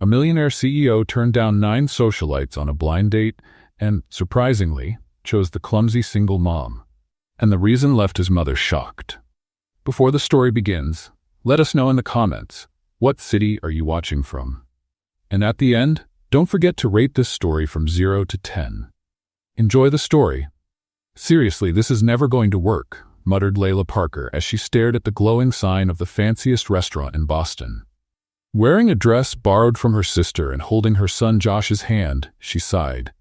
A millionaire CEO turned down 9 socialites on a blind date and, surprisingly, chose the clumsy single mom. And the reason left his mother shocked. Before the story begins, let us know in the comments, what city are you watching from? And at the end, don't forget to rate this story from 0 to 10. Enjoy the story. Seriously, this is never going to work, muttered Layla Parker as she stared at the glowing sign of the fanciest restaurant in Boston. Wearing a dress borrowed from her sister and holding her son Josh's hand, she sighed.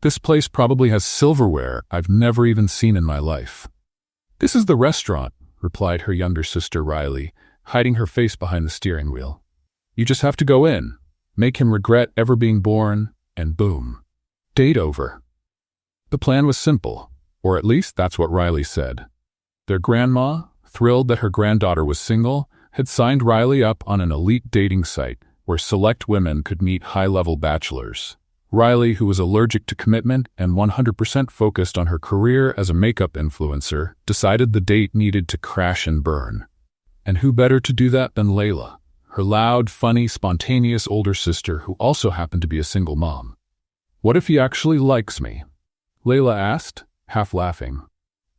This place probably has silverware I've never even seen in my life. This is the restaurant, replied her younger sister Riley, hiding her face behind the steering wheel. You just have to go in, make him regret ever being born, and boom. Date over. The plan was simple, or at least that's what Riley said. Their grandma, thrilled that her granddaughter was single, had signed Riley up on an elite dating site where select women could meet high-level bachelors. Riley, who was allergic to commitment and 100% focused on her career as a makeup influencer, decided the date needed to crash and burn. And who better to do that than Layla, her loud, funny, spontaneous older sister who also happened to be a single mom. What if he actually likes me? Layla asked, half laughing.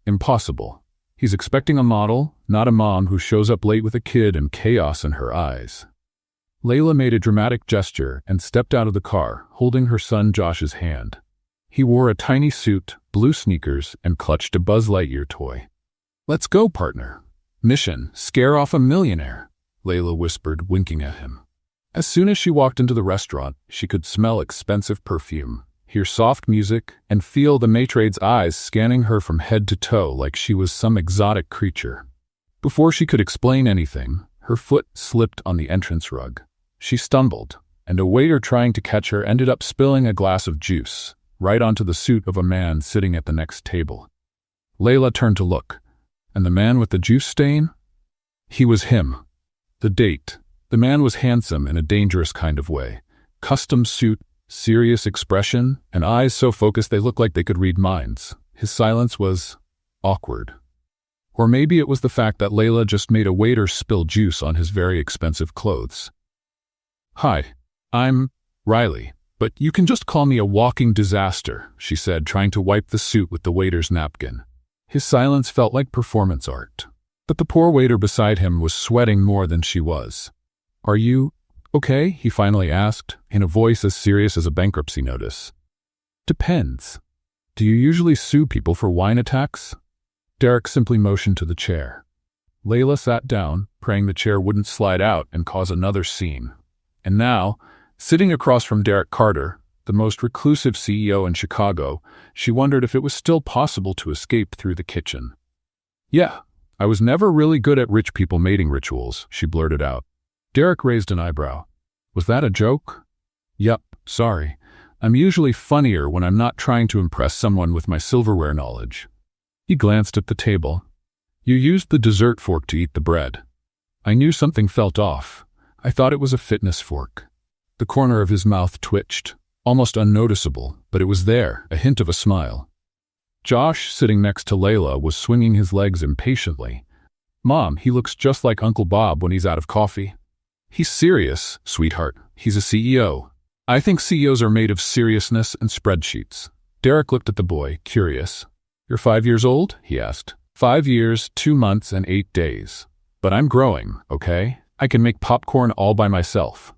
Impossible. He's expecting a model, not a mom who shows up late with a kid and chaos in her eyes. Layla made a dramatic gesture and stepped out of the car, holding her son Josh's hand. He wore a tiny suit, blue sneakers, and clutched a Buzz Lightyear toy. Let's go, partner. Mission, scare off a millionaire, Layla whispered, winking at him. As soon as she walked into the restaurant, she could smell expensive perfume, hear soft music, and feel the maitrade's eyes scanning her from head to toe like she was some exotic creature. Before she could explain anything, her foot slipped on the entrance rug. She stumbled, and a waiter trying to catch her ended up spilling a glass of juice right onto the suit of a man sitting at the next table. Layla turned to look, and the man with the juice stain? He was him. The date. The man was handsome in a dangerous kind of way. Custom suit, serious expression, and eyes so focused they looked like they could read minds. His silence was awkward. Or maybe it was the fact that Layla just made a waiter spill juice on his very expensive clothes. Hi, I'm Riley, but you can just call me a walking disaster, she said, trying to wipe the suit with the waiter's napkin. His silence felt like performance art. But the poor waiter beside him was sweating more than she was. Are you okay? He finally asked, in a voice as serious as a bankruptcy notice. Depends. Do you usually sue people for wine attacks? Derek simply motioned to the chair. Layla sat down, praying the chair wouldn't slide out and cause another scene. And now, sitting across from Derek Carter, the most reclusive CEO in Chicago, she wondered if it was still possible to escape through the kitchen. Yeah, I was never really good at rich people mating rituals, she blurted out. Derek raised an eyebrow. Was that a joke? Yup, sorry. I'm usually funnier when I'm not trying to impress someone with my silverware knowledge. He glanced at the table. You used the dessert fork to eat the bread. I knew something felt off. I thought it was a fitness fork. The corner of his mouth twitched, almost unnoticeable, but it was there, a hint of a smile. Josh, sitting next to Layla, was swinging his legs impatiently. Mom, he looks just like Uncle Bob when he's out of coffee. He's serious, sweetheart. He's a CEO. I think CEOs are made of seriousness and spreadsheets. Derek looked at the boy, curious. You're 5 years old? He asked. 5 years, 2 months, and 8 days. But I'm growing, okay? I can make popcorn all by myself.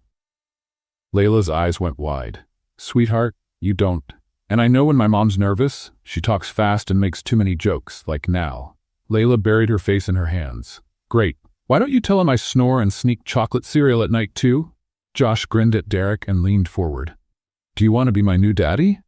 Layla's eyes went wide. Sweetheart, you don't. And I know when my mom's nervous, she talks fast and makes too many jokes, like now. Layla buried her face in her hands. Great. Why don't you tell him I snore and sneak chocolate cereal at night too? Josh grinned at Derek and leaned forward. Do you want to be my new daddy?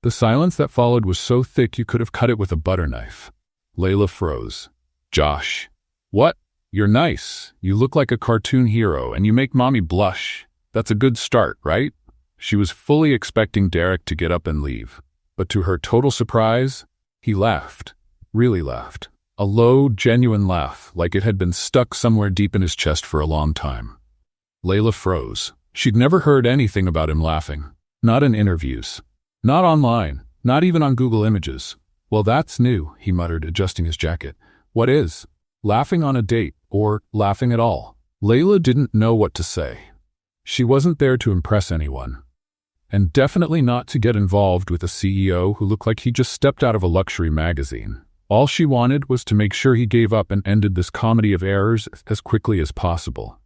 The silence that followed was so thick you could have cut it with a butter knife. Layla froze. Josh. What? You're nice. You look like a cartoon hero and you make mommy blush. That's a good start, right? She was fully expecting Derek to get up and leave. But to her total surprise, he laughed. Really laughed. A low, genuine laugh, like it had been stuck somewhere deep in his chest for a long time. Layla froze. She'd never heard anything about him laughing. Not in interviews. Not online. Not even on Google Images. Well, that's new, he muttered, adjusting his jacket. What is? Laughing on a date, or laughing at all? Layla didn't know what to say. She wasn't there to impress anyone. And definitely not to get involved with a CEO who looked like he just stepped out of a luxury magazine. All she wanted was to make sure he gave up and ended this comedy of errors as quickly as possible.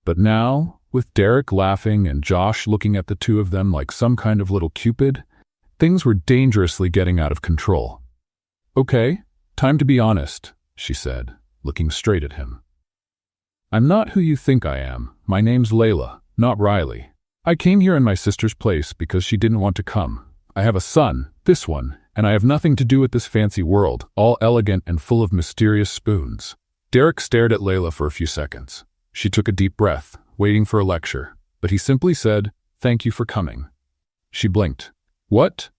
But now, with Derek laughing and Josh looking at the two of them like some kind of little Cupid, things were dangerously getting out of control. "Okay, time to be honest," she said, looking straight at him. "I'm not who you think I am. My name's Layla, not Riley. I came here in my sister's place because she didn't want to come. I have a son, this one, and I have nothing to do with this fancy world, all elegant and full of mysterious spoons." Derek stared at Layla for a few seconds. She took a deep breath, waiting for a lecture, but he simply said, "Thank you for coming." She blinked. "What?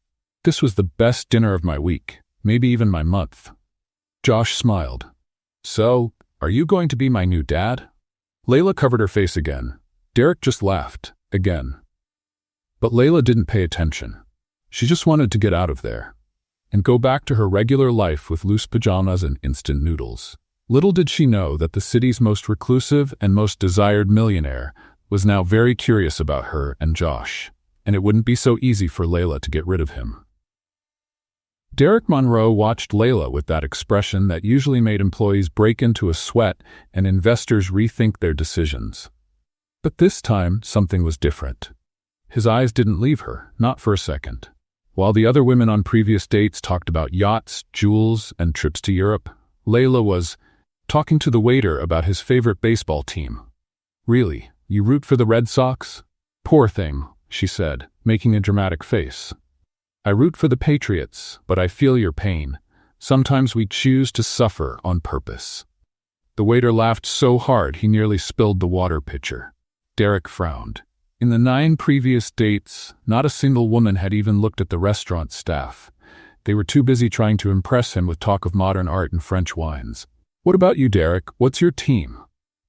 This was the best dinner of my week, maybe even my month." Josh smiled. "So, are you going to be my new dad?" Layla covered her face again. Derek just laughed, again. But Layla didn't pay attention. She just wanted to get out of there and go back to her regular life with loose pajamas and instant noodles. Little did she know that the city's most reclusive and most desired millionaire was now very curious about her and Josh, and it wouldn't be so easy for Layla to get rid of him. Derek Monroe watched Layla with that expression that usually made employees break into a sweat and investors rethink their decisions. But this time, something was different. His eyes didn't leave her, not for a second. While the other women on previous dates talked about yachts, jewels, and trips to Europe, Layla was talking to the waiter about his favorite baseball team. "Really, you root for the Red Sox?" "Poor thing," she said, making a dramatic face. "I root for the Patriots, but I feel your pain. Sometimes we choose to suffer on purpose." The waiter laughed so hard he nearly spilled the water pitcher. Derek frowned. In the 9 previous dates, not a single woman had even looked at the restaurant staff. They were too busy trying to impress him with talk of modern art and French wines. "What about you, Derek? What's your team?"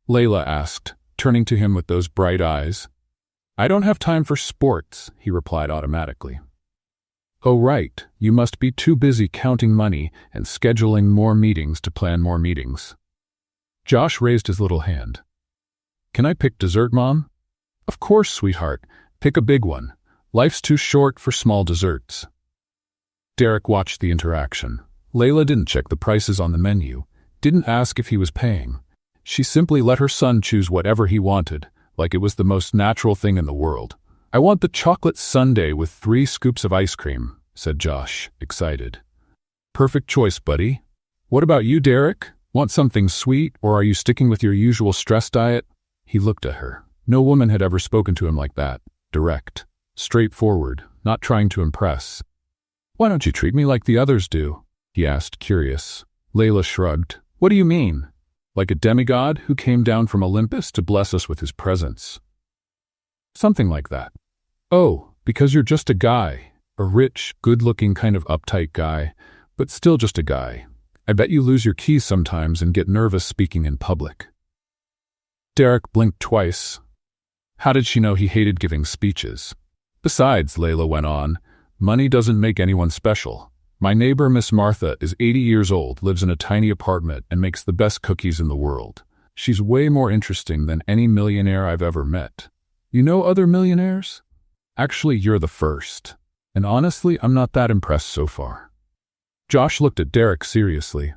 Layla asked, turning to him with those bright eyes. "I don't have time for sports," he replied automatically. "Oh right, you must be too busy counting money and scheduling more meetings to plan more meetings." Josh raised his little hand. "Can I pick dessert, Mom?" "Of course, sweetheart. Pick a big one. Life's too short for small desserts." Derek watched the interaction. Layla didn't check the prices on the menu, didn't ask if he was paying. She simply let her son choose whatever he wanted, like it was the most natural thing in the world. "I want the chocolate sundae with 3 scoops of ice cream," said Josh, excited. "Perfect choice, buddy. What about you, Derek? Want something sweet, or are you sticking with your usual stress diet?" He looked at her. No woman had ever spoken to him like that. Direct. Straightforward, not trying to impress. "Why don't you treat me like the others do?" he asked, curious. Layla shrugged. "What do you mean? Like a demigod who came down from Olympus to bless us with his presence?" "Something like that." "Oh, because you're just a guy. A rich, good-looking kind of uptight guy, but still just a guy. I bet you lose your keys sometimes and get nervous speaking in public." Derek blinked twice. How did she know he hated giving speeches? "Besides," Layla went on, "money doesn't make anyone special. My neighbor, Miss Martha, is 80 years old, lives in a tiny apartment, and makes the best cookies in the world. She's way more interesting than any millionaire I've ever met. You know other millionaires? Actually, you're the first. And honestly, I'm not that impressed so far." Josh looked at Derek seriously.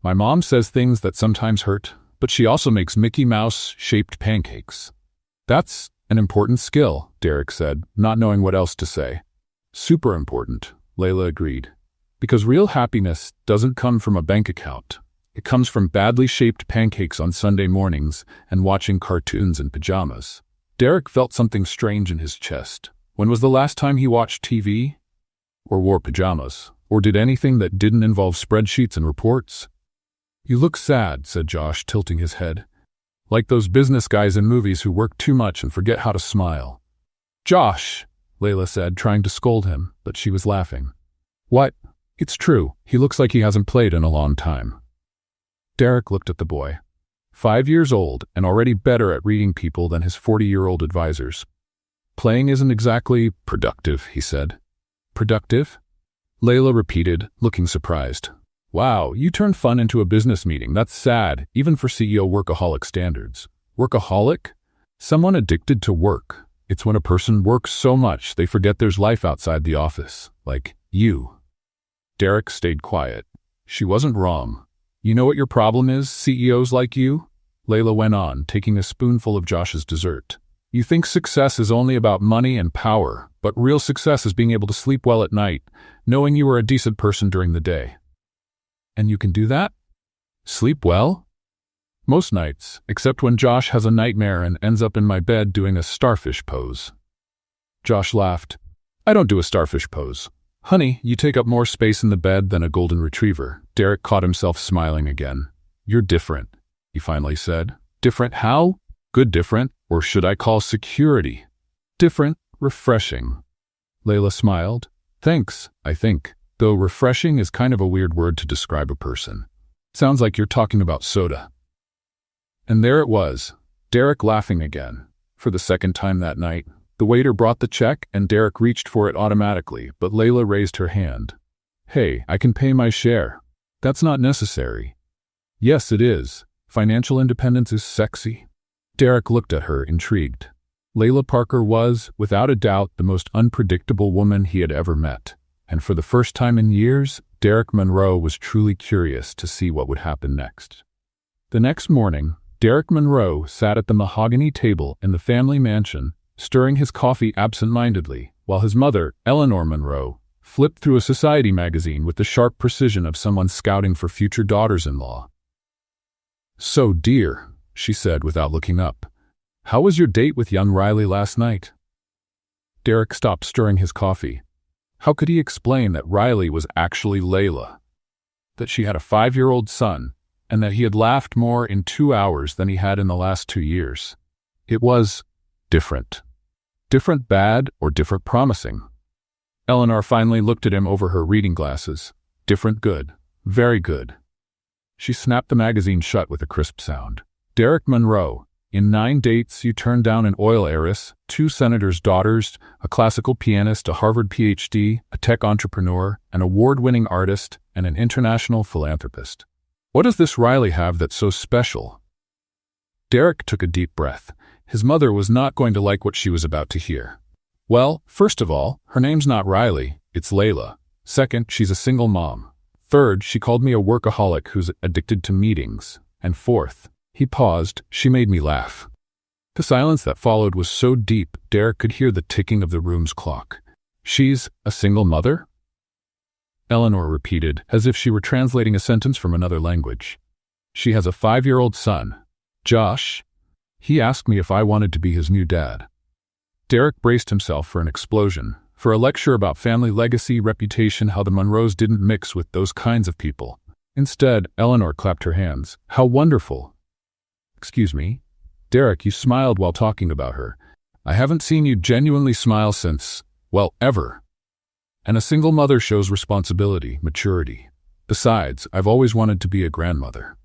"My mom says things that sometimes hurt, but she also makes Mickey Mouse-shaped pancakes." "That's an important skill," Derek said, not knowing what else to say. "Super important," Layla agreed. "Because real happiness doesn't come from a bank account. It comes from badly shaped pancakes on Sunday mornings and watching cartoons in pajamas." Derek felt something strange in his chest. When was the last time he watched TV? Or wore pajamas? Or did anything that didn't involve spreadsheets and reports? "You look sad," said Josh, tilting his head. "Like those business guys in movies who work too much and forget how to smile." "Josh," Layla said, trying to scold him, but she was laughing. "What? It's true. He looks like he hasn't played in a long time." Derek looked at the boy. 5 years old and already better at reading people than his 40-year-old advisors. "Playing isn't exactly productive," he said. "Productive?" Layla repeated, looking surprised. "Wow, you turned fun into a business meeting. That's sad, even for CEO workaholic standards." "Workaholic?" Someone addicted to work. It's when a person works so much they forget there's life outside the office, like you. Derek stayed quiet. She wasn't wrong. You know what your problem is, CEOs like you? Layla went on, taking a spoonful of Josh's dessert. You think success is only about money and power, but real success is being able to sleep well at night, knowing you are a decent person during the day. And you can do that? Sleep well? Most nights, except when Josh has a nightmare and ends up in my bed doing a starfish pose. Josh laughed. I don't do a starfish pose. Honey, you take up more space in the bed than a golden retriever. Derek caught himself smiling again. You're different, he finally said. Different how? Good different, or should I call security? Different, refreshing. Layla smiled. Thanks, I think, though refreshing is kind of a weird word to describe a person. Sounds like you're talking about soda. And there it was, Derek laughing again. For the second time that night, the waiter brought the check and Derek reached for it automatically, but Layla raised her hand. Hey, I can pay my share. That's not necessary. Yes, it is. Financial independence is sexy. Derek looked at her, intrigued. Layla Parker was, without a doubt, the most unpredictable woman he had ever met. And for the first time in years, Derek Monroe was truly curious to see what would happen next. The next morning, Derek Monroe sat at the mahogany table in the family mansion, stirring his coffee absent-mindedly, while his mother, Eleanor Monroe, flipped through a society magazine with the sharp precision of someone scouting for future daughters-in-law. So, dear, she said without looking up, how was your date with young Riley last night? Derek stopped stirring his coffee. How could he explain that Riley was actually Layla? That she had a 5-year-old son, and that he had laughed more in 2 hours than he had in the last 2 years? It was different. Different bad or different promising? Eleanor finally looked at him over her reading glasses. Different good. Very good. She snapped the magazine shut with a crisp sound. Derek Monroe, in 9 dates you turned down an oil heiress, 2 senators' daughters, a classical pianist, a Harvard PhD, a tech entrepreneur, an award-winning artist, and an international philanthropist. What does this Riley have that's so special? Derek took a deep breath. His mother was not going to like what she was about to hear. Well, first of all, her name's not Riley, it's Layla. Second, she's a single mom. Third, she called me a workaholic who's addicted to meetings. And fourth, he paused, she made me laugh. The silence that followed was so deep, Derek could hear the ticking of the room's clock. She's a single mother? Eleanor repeated, as if she were translating a sentence from another language. She has a 5-year-old son. Josh. He asked me if I wanted to be his new dad. Derek braced himself for an explosion, for a lecture about family legacy, reputation, how the Monroes didn't mix with those kinds of people. Instead, Eleanor clapped her hands. How wonderful. Excuse me? Derek, you smiled while talking about her. I haven't seen you genuinely smile since, well, ever. And a single mother shows responsibility, maturity. Besides, I've always wanted to be a grandmother.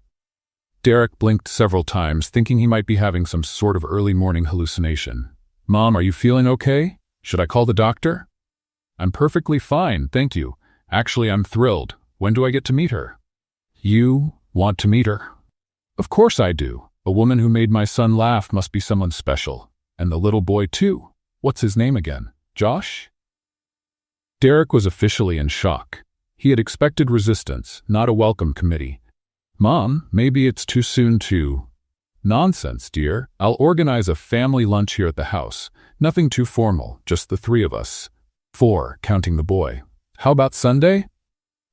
Derek blinked several times, thinking he might be having some sort of early morning hallucination. Mom, are you feeling okay? Should I call the doctor? I'm perfectly fine, thank you. Actually, I'm thrilled. When do I get to meet her? You want to meet her? Of course I do. A woman who made my son laugh must be someone special. And the little boy, too. What's his name again? Josh? Derek was officially in shock. He had expected resistance, not a welcome committee. Mom, maybe it's too soon to... Nonsense, dear. I'll organize a family lunch here at the house. Nothing too formal, just the 3 of us. 4, counting the boy. How about Sunday?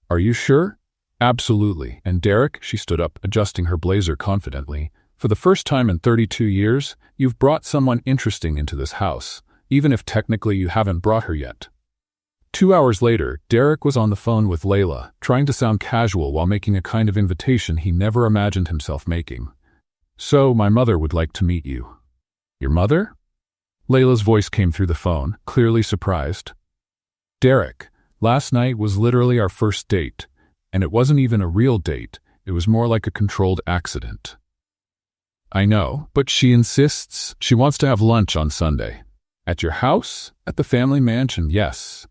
Are you sure? Absolutely. And Derek, she stood up, adjusting her blazer confidently. For the first time in 32 years, you've brought someone interesting into this house, even if technically you haven't brought her yet. 2 hours later, Derek was on the phone with Layla, trying to sound casual while making a kind of invitation he never imagined himself making. So, my mother would like to meet you. Your mother? Layla's voice came through the phone, clearly surprised. Derek, last night was literally our first date, and it wasn't even a real date, it was more like a controlled accident. I know, but she insists she wants to have lunch on Sunday. At your house? At the family mansion, yes.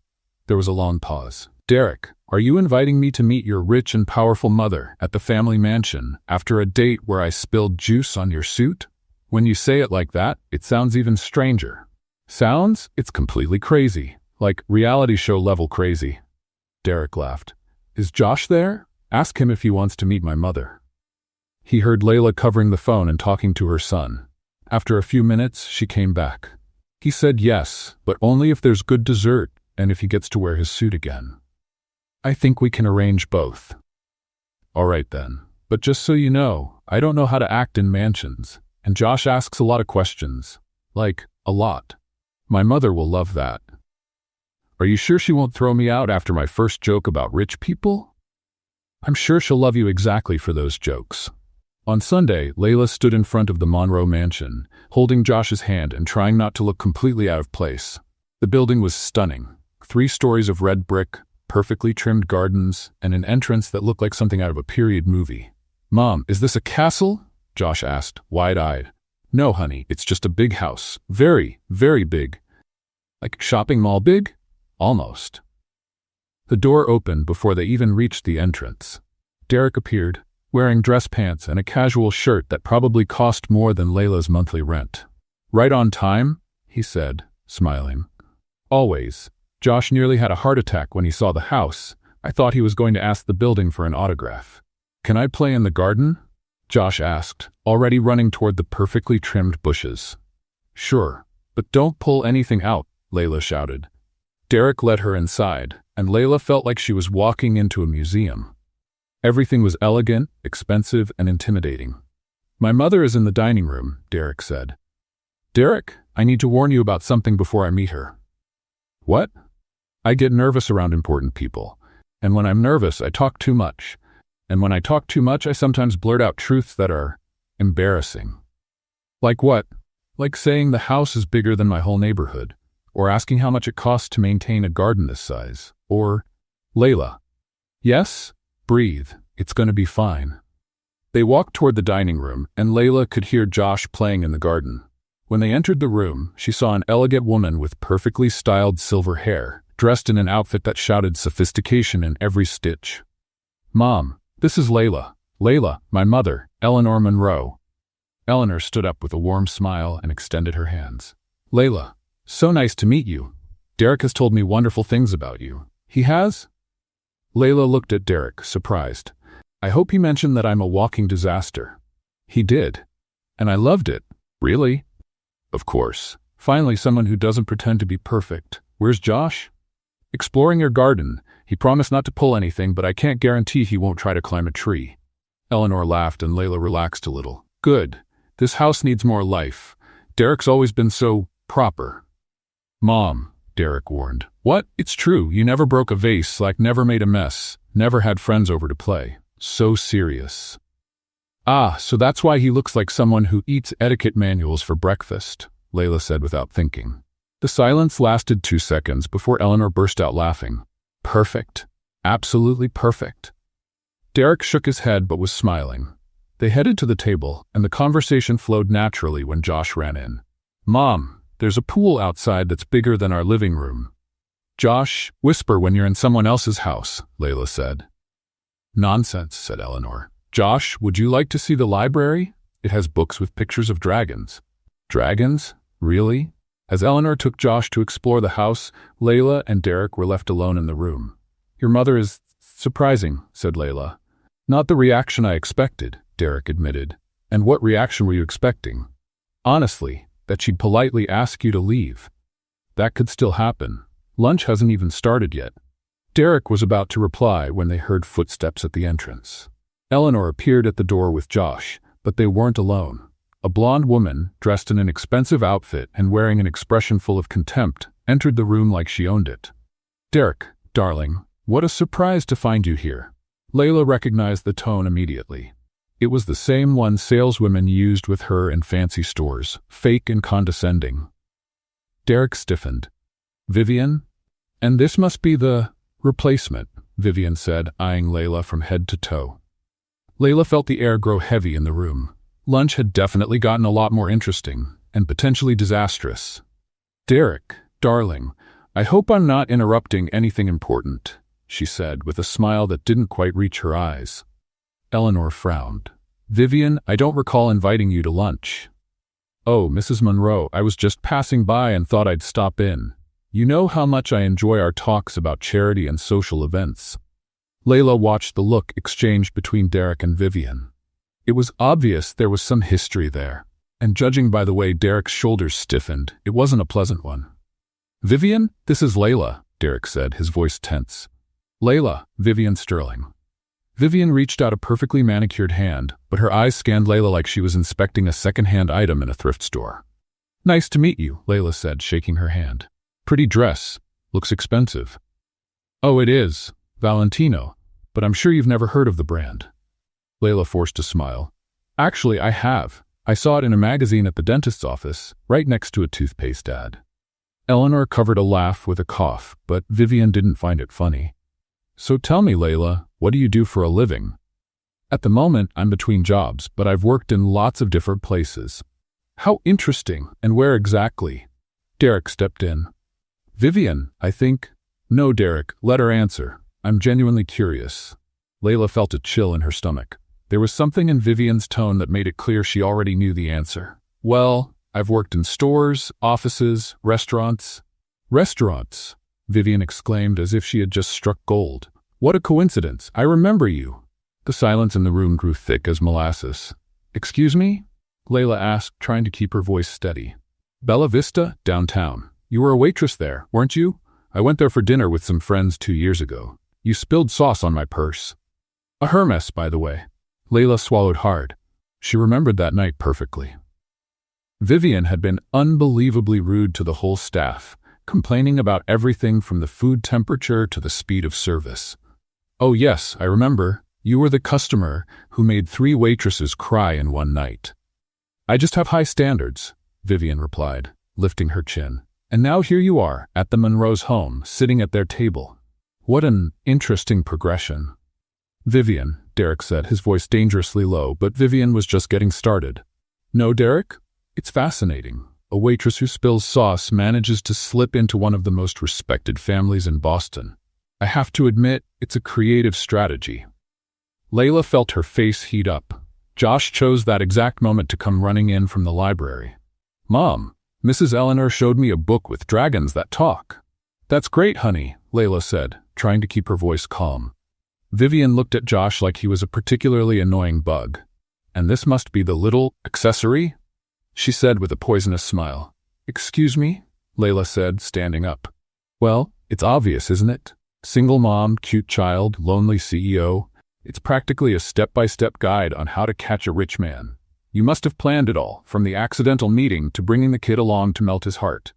There was a long pause. Derek, are you inviting me to meet your rich and powerful mother at the family mansion after a date where I spilled juice on your suit? When you say it like that, it sounds even stranger. Sounds? It's completely crazy. Like reality show level crazy. Derek laughed. Is Josh there? Ask him if he wants to meet my mother. He heard Layla covering the phone and talking to her son. After a few minutes, she came back. He said yes, but only if there's good dessert and if he gets to wear his suit again. I think we can arrange both. All right then. But just so you know, I don't know how to act in mansions, and Josh asks a lot of questions. Like, a lot. My mother will love that. Are you sure she won't throw me out after my first joke about rich people? I'm sure she'll love you exactly for those jokes. On Sunday, Layla stood in front of the Monroe mansion, holding Josh's hand and trying not to look completely out of place. The building was stunning. 3 stories of red brick, perfectly trimmed gardens, and an entrance that looked like something out of a period movie. Mom, is this a castle? Josh asked, wide-eyed. No, honey, it's just a big house. Very, very big. Like shopping mall big? Almost. The door opened before they even reached the entrance. Derek appeared, wearing dress pants and a casual shirt that probably cost more than Layla's monthly rent. Right on time? He said, smiling. Always. Josh nearly had a heart attack when he saw the house. I thought he was going to ask the building for an autograph. Can I play in the garden? Josh asked, already running toward the perfectly trimmed bushes. Sure, but don't pull anything out, Layla shouted. Derek led her inside, and Layla felt like she was walking into a museum. Everything was elegant, expensive, and intimidating. My mother is in the dining room, Derek said. Derek, I need to warn you about something before I meet her. What? I get nervous around important people, and when I'm nervous, I talk too much. And when I talk too much, I sometimes blurt out truths that are embarrassing. Like what? Like saying the house is bigger than my whole neighborhood, or asking how much it costs to maintain a garden this size, or, Layla. Yes? Breathe. It's going to be fine. They walked toward the dining room, and Layla could hear Josh playing in the garden. When they entered the room, she saw an elegant woman with perfectly styled silver hair, dressed in an outfit that shouted sophistication in every stitch. Mom, this is Layla. Layla, my mother, Eleanor Monroe. Eleanor stood up with a warm smile and extended her hands. Layla, so nice to meet you. Derek has told me wonderful things about you. He has? Layla looked at Derek, surprised. I hope he mentioned that I'm a walking disaster. He did. And I loved it. Really? Of course. Finally, someone who doesn't pretend to be perfect. Where's Josh? Exploring your garden. He promised not to pull anything, but I can't guarantee he won't try to climb a tree. Eleanor laughed and Layla relaxed a little. Good. This house needs more life. Derek's always been so proper. Mom, Derek warned. What? It's true. You never broke a vase, like never made a mess, never had friends over to play. So serious. Ah, so that's why he looks like someone who eats etiquette manuals for breakfast, Layla said without thinking. The silence lasted 2 seconds before Eleanor burst out laughing. Perfect. Absolutely perfect. Derek shook his head but was smiling. They headed to the table, and the conversation flowed naturally when Josh ran in. Mom, there's a pool outside that's bigger than our living room. Josh, whisper when you're in someone else's house, Layla said. Nonsense, said Eleanor. Josh, would you like to see the library? It has books with pictures of dragons. Dragons? Really? As Eleanor took Josh to explore the house, Layla and Derek were left alone in the room. Your mother is surprising, said Layla. Not the reaction I expected, Derek admitted. And what reaction were you expecting? Honestly, that she'd politely ask you to leave. That could still happen. Lunch hasn't even started yet. Derek was about to reply when they heard footsteps at the entrance. Eleanor appeared at the door with Josh, but they weren't alone. A blonde woman, dressed in an expensive outfit and wearing an expression full of contempt, entered the room like she owned it. Derek, darling, what a surprise to find you here. Layla recognized the tone immediately. It was the same one saleswomen used with her in fancy stores, fake and condescending. Derek stiffened. Vivian? And this must be the replacement, Vivian said, eyeing Layla from head to toe. Layla felt the air grow heavy in the room. Lunch had definitely gotten a lot more interesting, and potentially disastrous. Derek, darling, I hope I'm not interrupting anything important, she said with a smile that didn't quite reach her eyes. Eleanor frowned. Vivian, I don't recall inviting you to lunch. "Oh, Mrs. Monroe, I was just passing by and thought I'd stop in. You know how much I enjoy our talks about charity and social events." Layla watched the look exchanged between Derek and Vivian. It was obvious there was some history there, and judging by the way Derek's shoulders stiffened, it wasn't a pleasant one. "Vivian, this is Layla," Derek said, his voice tense. "Layla, Vivian Sterling." Vivian reached out a perfectly manicured hand, but her eyes scanned Layla like she was inspecting a second-hand item in a thrift store. "Nice to meet you," Layla said, shaking her hand. "Pretty dress. Looks expensive." "Oh, it is. Valentino. But I'm sure you've never heard of the brand." Layla forced a smile. "Actually, I have. I saw it in a magazine at the dentist's office, right next to a toothpaste ad." Eleanor covered a laugh with a cough, but Vivian didn't find it funny. "So tell me, Layla, what do you do for a living?" "At the moment, I'm between jobs, but I've worked in lots of different places." "How interesting, and where exactly?" Derek stepped in. "Vivian, I think—" "No, Derek, let her answer. I'm genuinely curious." Layla felt a chill in her stomach. There was something in Vivian's tone that made it clear she already knew the answer. "Well, I've worked in stores, offices, restaurants." "Restaurants?" Vivian exclaimed as if she had just struck gold. "What a coincidence! I remember you." The silence in the room grew thick as molasses. "Excuse me?" Layla asked, trying to keep her voice steady. "Bella Vista, downtown. You were a waitress there, weren't you? I went there for dinner with some friends 2 years ago. You spilled sauce on my purse." "A Hermes, by the way." Layla swallowed hard. She remembered that night perfectly. Vivian had been unbelievably rude to the whole staff, complaining about everything from the food temperature to the speed of service. "Oh yes, I remember. You were the customer who made 3 waitresses cry in one night." "I just have high standards," Vivian replied, lifting her chin. "And now here you are, at the Monroe's home, sitting at their table. What an interesting progression." "Vivian," Derek said, his voice dangerously low, but Vivian was just getting started. "No, Derek? It's fascinating. A waitress who spills sauce manages to slip into one of the most respected families in Boston. I have to admit, it's a creative strategy." Layla felt her face heat up. Josh chose that exact moment to come running in from the library. "Mom, Mrs. Eleanor showed me a book with dragons that talk." "That's great, honey," Layla said, trying to keep her voice calm. Vivian looked at Josh like he was a particularly annoying bug. "And this must be the little accessory?" she said with a poisonous smile. "Excuse me?" Layla said, standing up. "Well, it's obvious, isn't it? Single mom, cute child, lonely CEO. It's practically a step-by-step guide on how to catch a rich man. You must have planned it all, from the accidental meeting to bringing the kid along to melt his heart."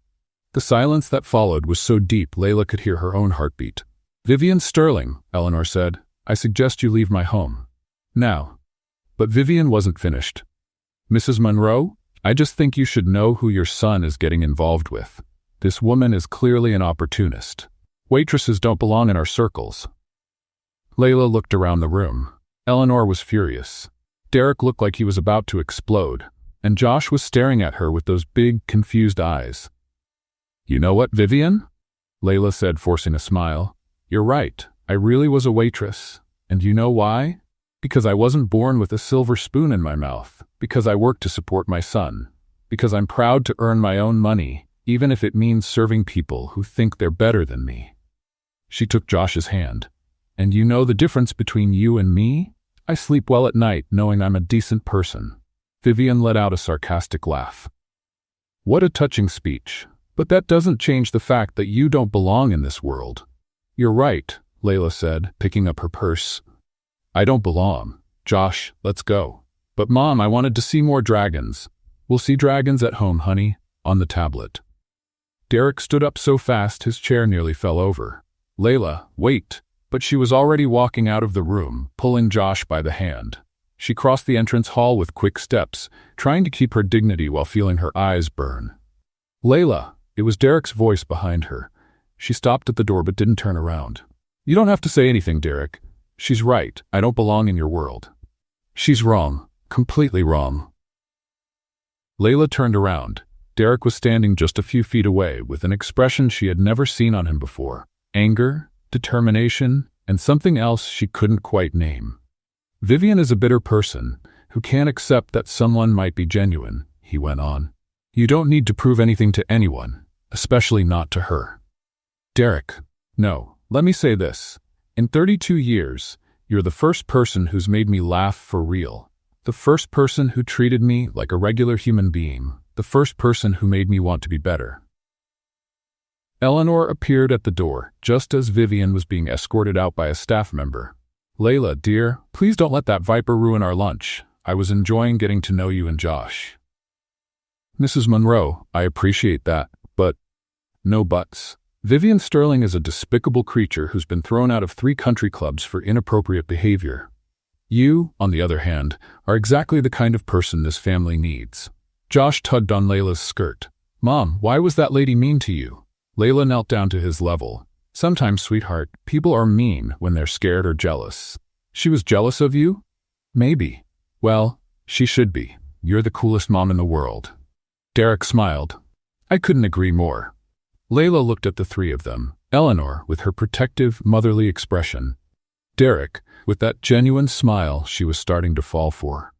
The silence that followed was so deep Layla could hear her own heartbeat. "Vivian Sterling," Eleanor said, "I suggest you leave my home. Now." But Vivian wasn't finished. "Mrs. Monroe, I just think you should know who your son is getting involved with. This woman is clearly an opportunist. Waitresses don't belong in our circles." Layla looked around the room. Eleanor was furious. Derek looked like he was about to explode, and Josh was staring at her with those big, confused eyes. "You know what, Vivian?" Layla said, forcing a smile. "You're right. I really was a waitress. And you know why? Because I wasn't born with a silver spoon in my mouth. Because I work to support my son. Because I'm proud to earn my own money, even if it means serving people who think they're better than me." She took Josh's hand. "And you know the difference between you and me? I sleep well at night knowing I'm a decent person." Vivian let out a sarcastic laugh. "What a touching speech. But that doesn't change the fact that you don't belong in this world." "You're right," Layla said, picking up her purse. "I don't belong. Josh, let's go." "But Mom, I wanted to see more dragons." "We'll see dragons at home, honey, on the tablet." Derek stood up so fast his chair nearly fell over. "Layla, wait." But she was already walking out of the room, pulling Josh by the hand. She crossed the entrance hall with quick steps, trying to keep her dignity while feeling her eyes burn. "Layla," it was Derek's voice behind her. She stopped at the door but didn't turn around. "You don't have to say anything, Derek. She's right. I don't belong in your world." "She's wrong. Completely wrong." Layla turned around. Derek was standing just a few feet away with an expression she had never seen on him before. Anger, determination, and something else she couldn't quite name. "Vivian is a bitter person who can't accept that someone might be genuine," he went on. You don't need to prove anything to anyone, especially not to her. Derek, no, let me say this. In 32 years, you're the first person who's made me laugh for real. The first person who treated me like a regular human being. The first person who made me want to be better. Eleanor appeared at the door, just as Vivian was being escorted out by a staff member. Layla, dear, please don't let that viper ruin our lunch. I was enjoying getting to know you and Josh. Mrs. Monroe, I appreciate that, but no buts. Vivian Sterling is a despicable creature who's been thrown out of 3 country clubs for inappropriate behavior. You, on the other hand, are exactly the kind of person this family needs. Josh tugged on Layla's skirt. Mom, why was that lady mean to you? Layla knelt down to his level. Sometimes, sweetheart, people are mean when they're scared or jealous. She was jealous of you? Maybe. Well, she should be. You're the coolest mom in the world. Derek smiled. I couldn't agree more. Layla looked at the 3 of them, Eleanor with her protective, motherly expression, Derek with that genuine smile she was starting to fall for,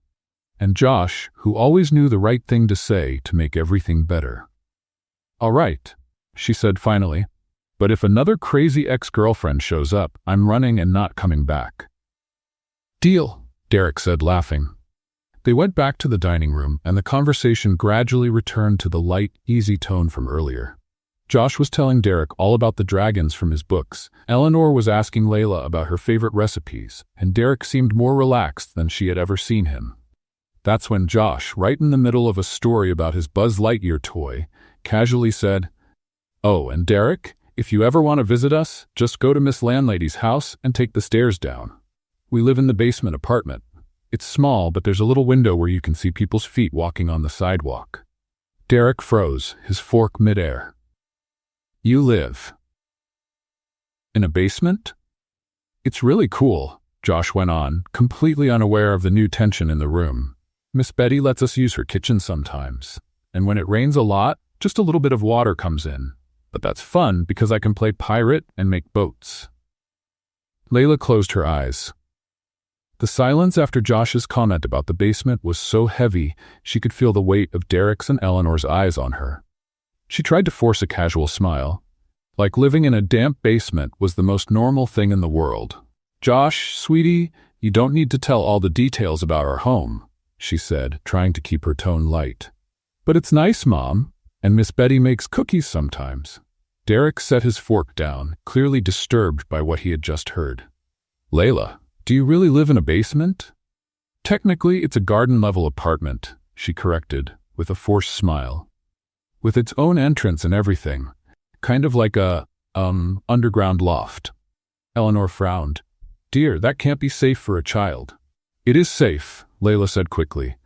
and Josh, who always knew the right thing to say to make everything better. All right, she said finally, but if another crazy ex-girlfriend shows up, I'm running and not coming back. Deal, Derek said, laughing. They went back to the dining room, and the conversation gradually returned to the light, easy tone from earlier. Josh was telling Derek all about the dragons from his books. Eleanor was asking Layla about her favorite recipes, and Derek seemed more relaxed than she had ever seen him. That's when Josh, right in the middle of a story about his Buzz Lightyear toy, casually said, "Oh, and Derek, if you ever want to visit us, just go to Miss Landlady's house and take the stairs down. We live in the basement apartment. It's small, but there's a little window where you can see people's feet walking on the sidewalk." Derek froze, his fork midair. You live in a basement? It's really cool, Josh went on, completely unaware of the new tension in the room. Miss Betty lets us use her kitchen sometimes, and when it rains a lot, just a little bit of water comes in. But that's fun because I can play pirate and make boats. Layla closed her eyes. The silence after Josh's comment about the basement was so heavy she could feel the weight of Derek's and Eleanor's eyes on her. She tried to force a casual smile. Like living in a damp basement was the most normal thing in the world. Josh, sweetie, you don't need to tell all the details about our home, she said, trying to keep her tone light. But it's nice, Mom, and Miss Betty makes cookies sometimes. Derek set his fork down, clearly disturbed by what he had just heard. Layla, do you really live in a basement? Technically, it's a garden-level apartment, she corrected, with a forced smile. With its own entrance and everything, kind of like a, underground loft. Eleanor frowned. Dear, that can't be safe for a child. It is safe, Layla said quickly.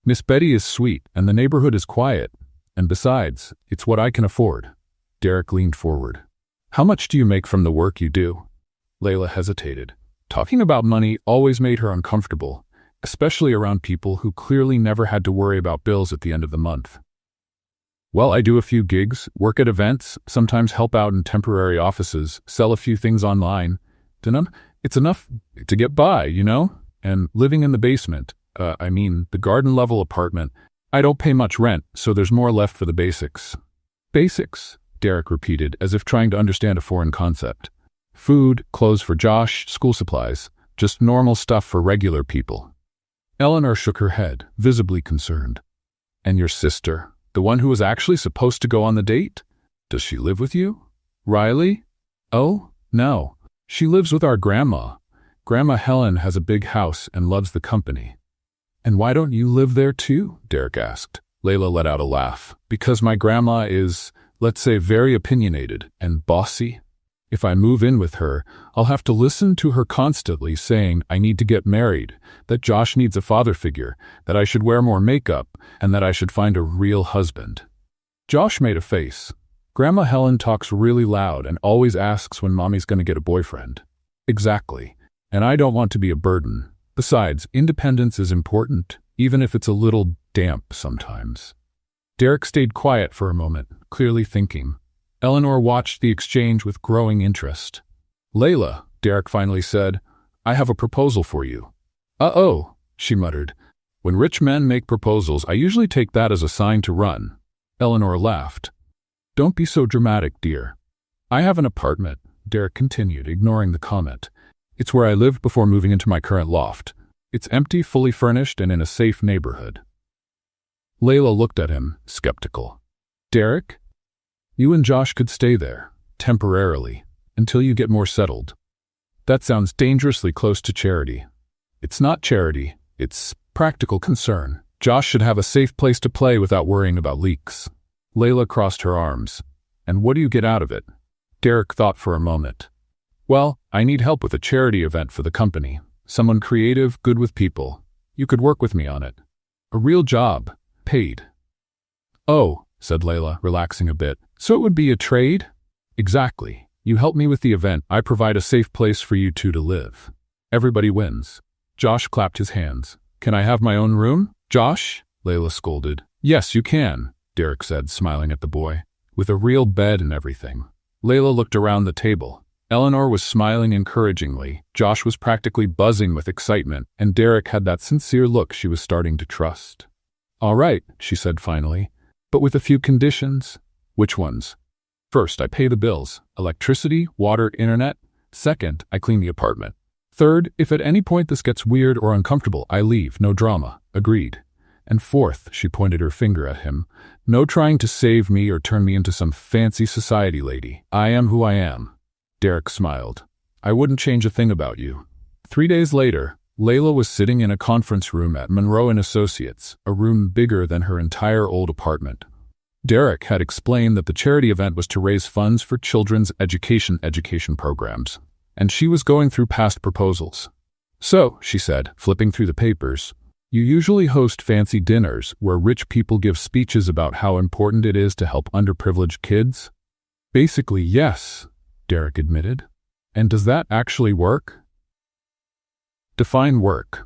Miss Betty is sweet, and the neighborhood is quiet. And besides, it's what I can afford. Derek leaned forward. How much do you make from the work you do? Layla hesitated. Talking about money always made her uncomfortable, especially around people who clearly never had to worry about bills at the end of the month. Well, I do a few gigs, work at events, sometimes help out in temporary offices, sell a few things online. It's enough to get by, you know? And living in the basement, the garden-level apartment, I don't pay much rent, so there's more left for the basics. Basics, Derek repeated, as if trying to understand a foreign concept. Food, clothes for Josh, school supplies, just normal stuff for regular people. Eleanor shook her head, visibly concerned. And your sister? The one who was actually supposed to go on the date? Does she live with you? Riley? Oh, no. She lives with our grandma. Grandma Helen has a big house and loves the company. And why don't you live there too? Derek asked. Layla let out a laugh. Because my grandma is, let's say, very opinionated and bossy. If I move in with her, I'll have to listen to her constantly saying I need to get married, that Josh needs a father figure, that I should wear more makeup, and that I should find a real husband. Josh made a face. Grandma Helen talks really loud and always asks when Mommy's going to get a boyfriend. Exactly. And I don't want to be a burden. Besides, independence is important, even if it's a little damp sometimes. Derek stayed quiet for a moment, clearly thinking. Eleanor watched the exchange with growing interest. Layla, Derek finally said, I have a proposal for you. Uh-oh, she muttered. When rich men make proposals, I usually take that as a sign to run. Eleanor laughed. Don't be so dramatic, dear. I have an apartment, Derek continued, ignoring the comment. It's where I lived before moving into my current loft. It's empty, fully furnished, and in a safe neighborhood. Layla looked at him, skeptical. Derek? You and Josh could stay there, temporarily, until you get more settled. That sounds dangerously close to charity. It's not charity, it's practical concern. Josh should have a safe place to play without worrying about leaks. Layla crossed her arms. And what do you get out of it? Derek thought for a moment. Well, I need help with a charity event for the company. Someone creative, good with people. You could work with me on it. A real job. Paid. Oh, said Layla, relaxing a bit. So it would be a trade? Exactly. You help me with the event, I provide a safe place for you two to live. Everybody wins. Josh clapped his hands. Can I have my own room? Josh? Layla scolded. Yes, you can, Derek said, smiling at the boy. With a real bed and everything. Layla looked around the table. Eleanor was smiling encouragingly, Josh was practically buzzing with excitement, and Derek had that sincere look she was starting to trust. All right, she said finally, but with a few conditions. Which ones? First, I pay the bills. Electricity, water, internet. Second, I clean the apartment. Third, if at any point this gets weird or uncomfortable, I leave. No drama. Agreed. And fourth, she pointed her finger at him, no trying to save me or turn me into some fancy society lady. I am who I am. Derek smiled. I wouldn't change a thing about you. 3 days later, Layla was sitting in a conference room at Monroe & Associates, a room bigger than her entire old apartment. Derek had explained that the charity event was to raise funds for children's education programs, and she was going through past proposals. So, she said, flipping through the papers, you usually host fancy dinners where rich people give speeches about how important it is to help underprivileged kids? Basically, yes, Derek admitted. And does that actually work? Define work.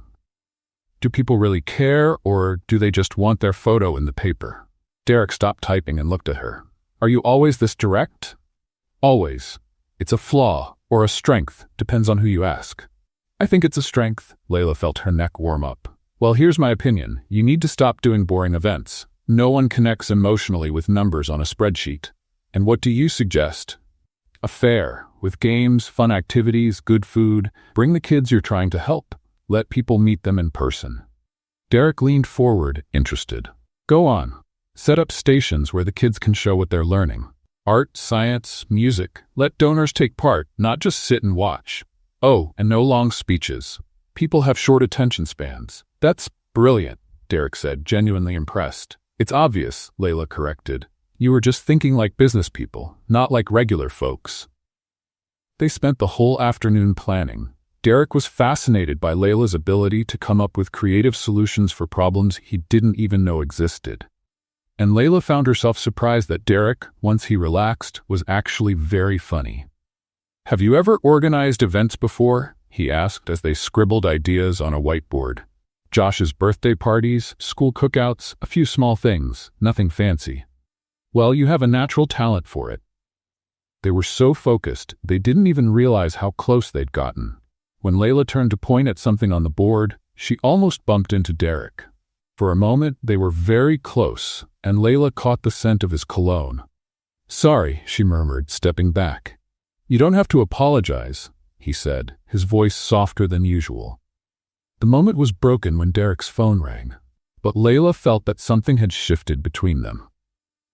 Do people really care, or do they just want their photo in the paper? Derek stopped typing and looked at her. Are you always this direct? Always. It's a flaw, or a strength, depends on who you ask. I think it's a strength. Layla felt her neck warm up. Well, here's my opinion. You need to stop doing boring events. No one connects emotionally with numbers on a spreadsheet. And what do you suggest? A fair, with games, fun activities, good food. Bring the kids you're trying to help. Let people meet them in person. Derek leaned forward, interested. Go on. Set up stations where the kids can show what they're learning. Art, science, music. Let donors take part, not just sit and watch. Oh, and no long speeches. People have short attention spans. That's brilliant, Derek said, genuinely impressed. It's obvious, Layla corrected. You were just thinking like business people, not like regular folks. They spent the whole afternoon planning. Derek was fascinated by Layla's ability to come up with creative solutions for problems he didn't even know existed. And Layla found herself surprised that Derek, once he relaxed, was actually very funny. Have you ever organized events before? He asked as they scribbled ideas on a whiteboard. Josh's birthday parties, school cookouts, a few small things, nothing fancy. Well, you have a natural talent for it. They were so focused, they didn't even realize how close they'd gotten. When Layla turned to point at something on the board, she almost bumped into Derek. For a moment, they were very close, and Layla caught the scent of his cologne. Sorry, she murmured, stepping back. You don't have to apologize, he said, his voice softer than usual. The moment was broken when Derek's phone rang, but Layla felt that something had shifted between them.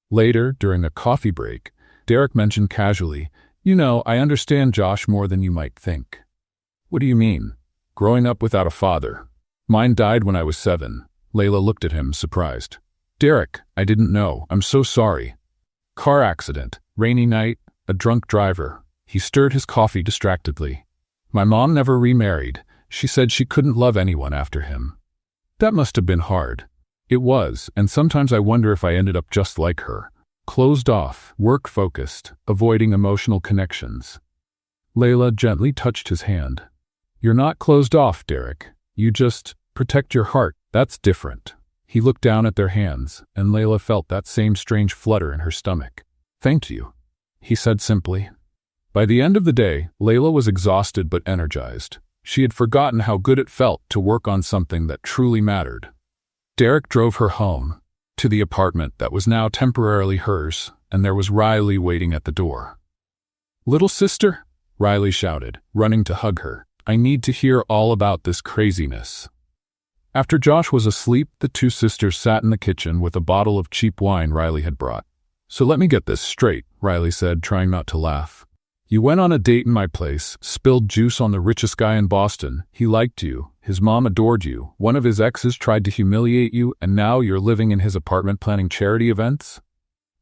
Later, during a coffee break, Derek mentioned casually, You know, I understand Josh more than you might think. What do you mean? Growing up without a father. Mine died when I was 7. Layla looked at him, surprised. Derek, I didn't know. I'm so sorry. Car accident, rainy night, a drunk driver. He stirred his coffee distractedly. My mom never remarried. She said she couldn't love anyone after him. That must have been hard. It was, and sometimes I wonder if I ended up just like her. Closed off, work-focused, avoiding emotional connections. Layla gently touched his hand. You're not closed off, Derek. You just protect your heart. That's different. He looked down at their hands, and Layla felt that same strange flutter in her stomach. Thank you, he said simply. By the end of the day, Layla was exhausted but energized. She had forgotten how good it felt to work on something that truly mattered. Derek drove her home. to the apartment that was now temporarily hers, and there was Riley waiting at the door. "Little sister," Riley shouted, running to hug her. "I need to hear all about this craziness." After Josh was asleep, the two sisters sat in the kitchen with a bottle of cheap wine Riley had brought. "So let me get this straight," Riley said, trying not to laugh. "You went on a date in my place, spilled juice on the richest guy in Boston. He liked you, his mom adored you, one of his exes tried to humiliate you, and now you're living in his apartment planning charity events?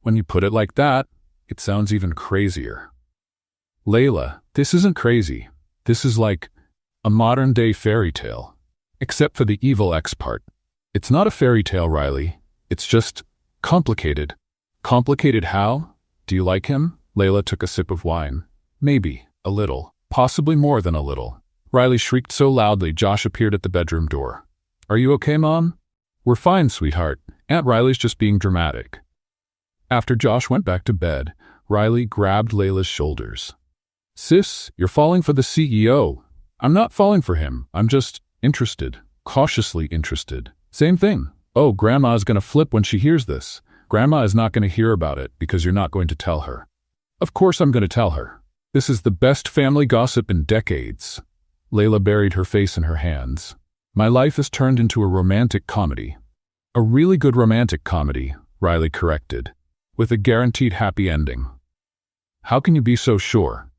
When you put it like that, it sounds even crazier." "Layla, this isn't crazy. This is like a modern-day fairy tale. Except for the evil ex part. It's not a fairy tale, Riley. It's just complicated." "Complicated how? Do you like him?" Layla took a sip of wine. "Maybe. A little. Possibly more than a little." Riley shrieked so loudly Josh appeared at the bedroom door. "Are you okay, Mom?" "We're fine, sweetheart. Aunt Riley's just being dramatic." After Josh went back to bed, Riley grabbed Layla's shoulders. "Sis, you're falling for the CEO." "I'm not falling for him. I'm just interested. Cautiously interested." "Same thing." "Oh, Grandma's gonna flip when she hears this." "Grandma is not gonna hear about it because you're not going to tell her." "Of course I'm gonna tell her. This is the best family gossip in decades." Layla buried her face in her hands. "My life has turned into a romantic comedy." "A really good romantic comedy," Riley corrected, "with a guaranteed happy ending." "How can you be so sure?"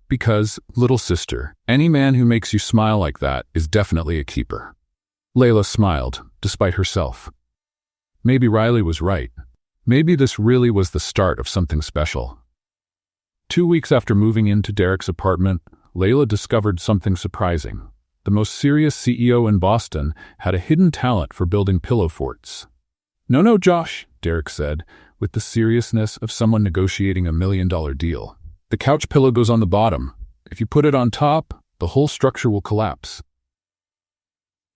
"Because, little sister, any man who makes you smile like that is definitely a keeper." Layla smiled, despite herself. Maybe Riley was right. Maybe this really was the start of something special. 2 weeks after moving into Derek's apartment, Layla discovered something surprising. The most serious CEO in Boston had a hidden talent for building pillow forts. No, Josh," Derek said, with the seriousness of someone negotiating $1 million deal. "The couch pillow goes on the bottom. If you put it on top, the whole structure will collapse."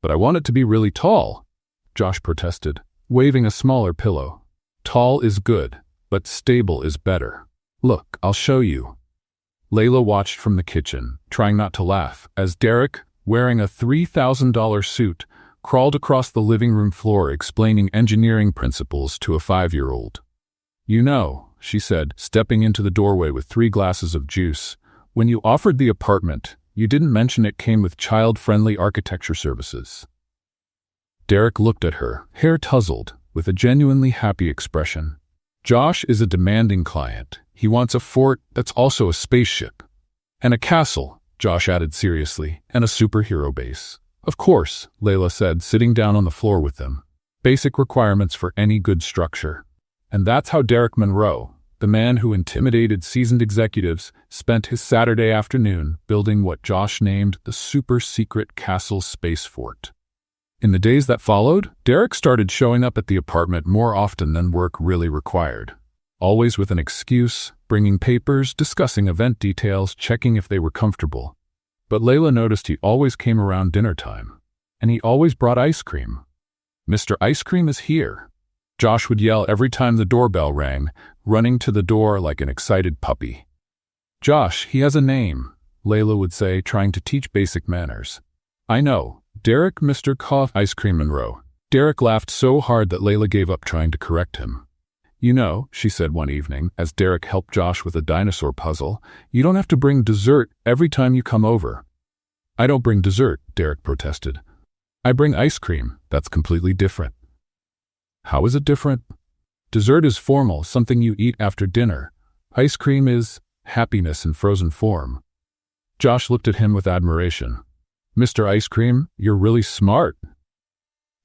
"But I want it to be really tall," Josh protested, waving a smaller pillow. "Tall is good, but stable is better. Look, I'll show you." Layla watched from the kitchen, trying not to laugh, as Derek, wearing a $3,000 suit, crawled across the living room floor explaining engineering principles to a 5-year-old. "You know," she said, stepping into the doorway with 3 glasses of juice, "when you offered the apartment, you didn't mention it came with child-friendly architecture services." Derek looked at her, hair tousled, with a genuinely happy expression. "Josh is a demanding client. He wants a fort that's also a spaceship. And a castle," Josh added seriously, "and a superhero base." "Of course," Layla said, sitting down on the floor with them. "Basic requirements for any good structure." And that's how Derek Monroe, the man who intimidated seasoned executives, spent his Saturday afternoon building what Josh named the super-secret Castle Space Fort. In the days that followed, Derek started showing up at the apartment more often than work really required. Always with an excuse, bringing papers, discussing event details, checking if they were comfortable. But Layla noticed he always came around dinner time. And he always brought ice cream. "Mr. Ice Cream is here," Josh would yell every time the doorbell rang, running to the door like an excited puppy. "Josh, he has a name," Layla would say, trying to teach basic manners. "I know. Derek Mr. Cough Ice Cream Monroe." Derek laughed so hard that Layla gave up trying to correct him. "You know," she said one evening, as Derek helped Josh with a dinosaur puzzle, "you don't have to bring dessert every time you come over." "I don't bring dessert," Derek protested. "I bring ice cream. That's completely different." "How is it different?" "Dessert is formal, something you eat after dinner. Ice cream is happiness in frozen form." Josh looked at him with admiration. "Mr. Ice Cream, you're really smart."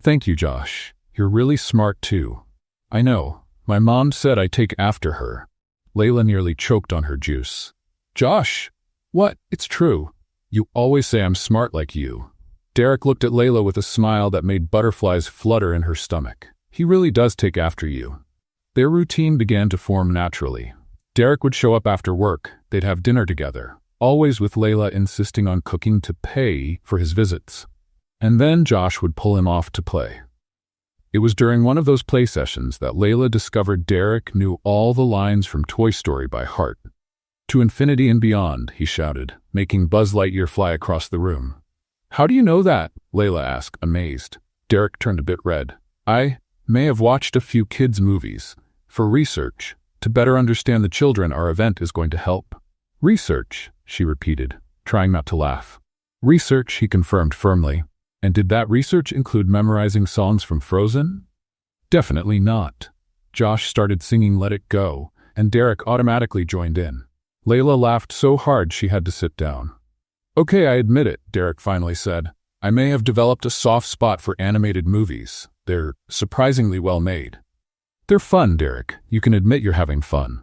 "Thank you, Josh. You're really smart too." "I know. My mom said I take after her." Layla nearly choked on her juice. "Josh!" "What? It's true. You always say I'm smart like you." Derek looked at Layla with a smile that made butterflies flutter in her stomach. "He really does take after you." Their routine began to form naturally. Derek would show up after work. They'd have dinner together, always with Layla insisting on cooking to pay for his visits. And then Josh would pull him off to play. It was during one of those play sessions that Layla discovered Derek knew all the lines from Toy Story by heart. "To infinity and beyond," he shouted, making Buzz Lightyear fly across the room. "How do you know that?" Layla asked, amazed. Derek turned a bit red. "I May have watched a few kids' movies. For research. To better understand the children our event is going to help. Research, she repeated, trying not to laugh. Research, he confirmed firmly. And did that research include memorizing songs from Frozen? Definitely not. Josh started singing Let It Go, and Derek automatically joined in. Layla laughed so hard she had to sit down. Okay, I admit it, Derek finally said. I may have developed a soft spot for animated movies. They're surprisingly well made. They're fun, Derek. You can admit you're having fun.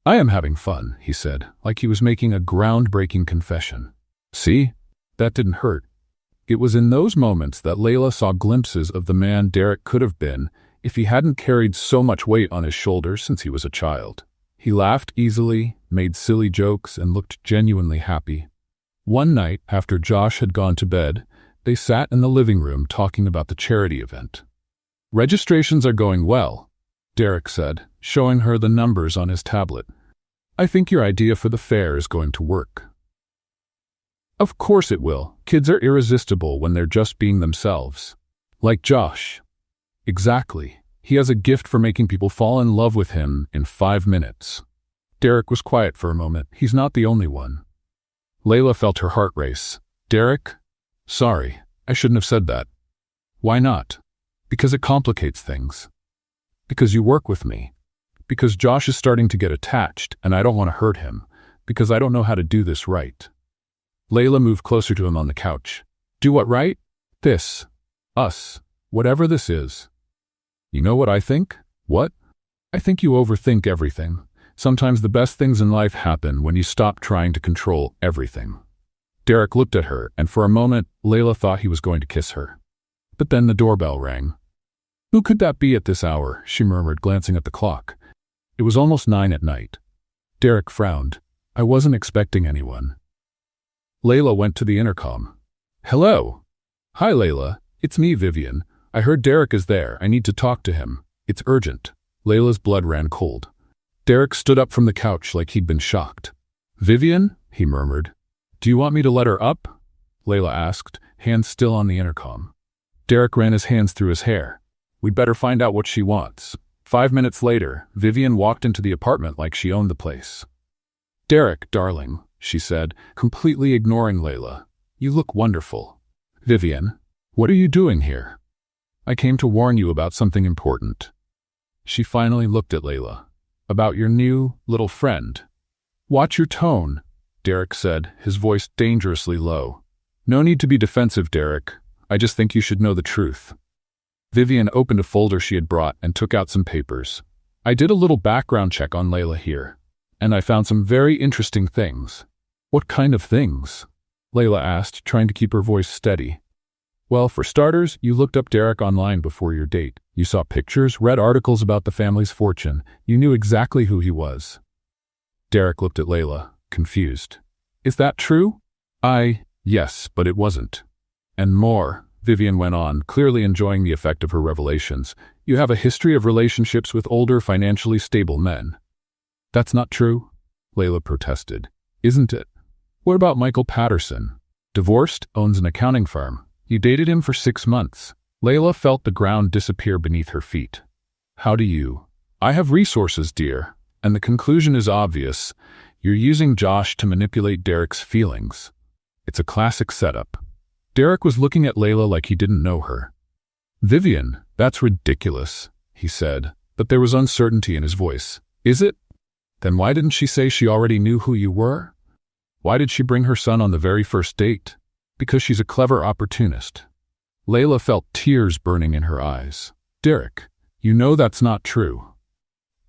I am having fun, he said, like he was making a groundbreaking confession. See? That didn't hurt. It was in those moments that Layla saw glimpses of the man Derek could have been if he hadn't carried so much weight on his shoulders since he was a child. He laughed easily, made silly jokes, and looked genuinely happy. One night, after Josh had gone to bed, they sat in the living room talking about the charity event. Registrations are going well, Derek said, showing her the numbers on his tablet. I think your idea for the fair is going to work. Of course it will. Kids are irresistible when they're just being themselves. Like Josh. Exactly. He has a gift for making people fall in love with him in 5 minutes. Derek was quiet for a moment. He's not the only one. Layla felt her heart race. Derek? Sorry, I shouldn't have said that. Why not? Because it complicates things. Because you work with me. Because Josh is starting to get attached, and I don't want to hurt him. Because I don't know how to do this right. Layla moved closer to him on the couch. Do what right? This. Us. Whatever this is. You know what I think? What? I think you overthink everything. Sometimes the best things in life happen when you stop trying to control everything. Derek looked at her, and for a moment, Layla thought he was going to kiss her. But then the doorbell rang. Who could that be at this hour? She murmured, glancing at the clock. It was almost 9 at night. Derek frowned. I wasn't expecting anyone. Layla went to the intercom. Hello. Hi, Layla. It's me, Vivian. I heard Derek is there. I need to talk to him. It's urgent. Layla's blood ran cold. Derek stood up from the couch like he'd been shocked. Vivian? He murmured. Do you want me to let her up? Layla asked, hands still on the intercom. Derek ran his hands through his hair. We'd better find out what she wants. 5 minutes later, Vivian walked into the apartment like she owned the place. Derek, darling, she said, completely ignoring Layla. You look wonderful. Vivian, what are you doing here? I came to warn you about something important. She finally looked at Layla. About your new little friend. Watch your tone, Derek said, his voice dangerously low. No need to be defensive, Derek. I just think you should know the truth. Vivian opened a folder she had brought and took out some papers. I did a little background check on Layla here, and I found some very interesting things. What kind of things? Layla asked, trying to keep her voice steady. Well, for starters, you looked up Derek online before your date. You saw pictures, read articles about the family's fortune. You knew exactly who he was. Derek looked at Layla, confused. Is that true? Yes, but it wasn't. And more, Vivian went on, clearly enjoying the effect of her revelations. You have a history of relationships with older, financially stable men. That's not true, Layla protested. Isn't it? What about Michael Patterson? Divorced, owns an accounting firm. You dated him for 6 months. Layla felt the ground disappear beneath her feet. How do you? I have resources, dear, and the conclusion is obvious. You're using Josh to manipulate Derek's feelings. It's a classic setup. Derek was looking at Layla like he didn't know her. Vivian, that's ridiculous, he said, but there was uncertainty in his voice. Is it? Then why didn't she say she already knew who you were? Why did she bring her son on the very first date? Because she's a clever opportunist. Layla felt tears burning in her eyes. Derek, you know that's not true.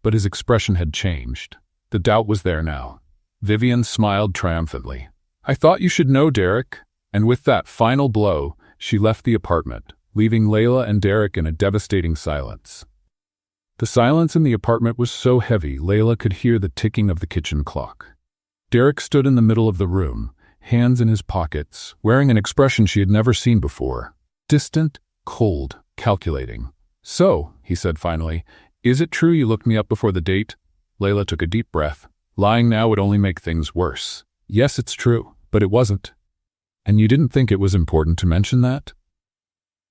But his expression had changed. The doubt was there now. Vivian smiled triumphantly. I thought you should know, Derek. And with that final blow, she left the apartment, leaving Layla and Derek in a devastating silence. The silence in the apartment was so heavy, Layla could hear the ticking of the kitchen clock. Derek stood in the middle of the room, hands in his pockets, wearing an expression she had never seen before. Distant, cold, calculating. So, he said finally, is it true you looked me up before the date? Layla took a deep breath. Lying now would only make things worse. Yes, it's true, but it wasn't. And you didn't think it was important to mention that?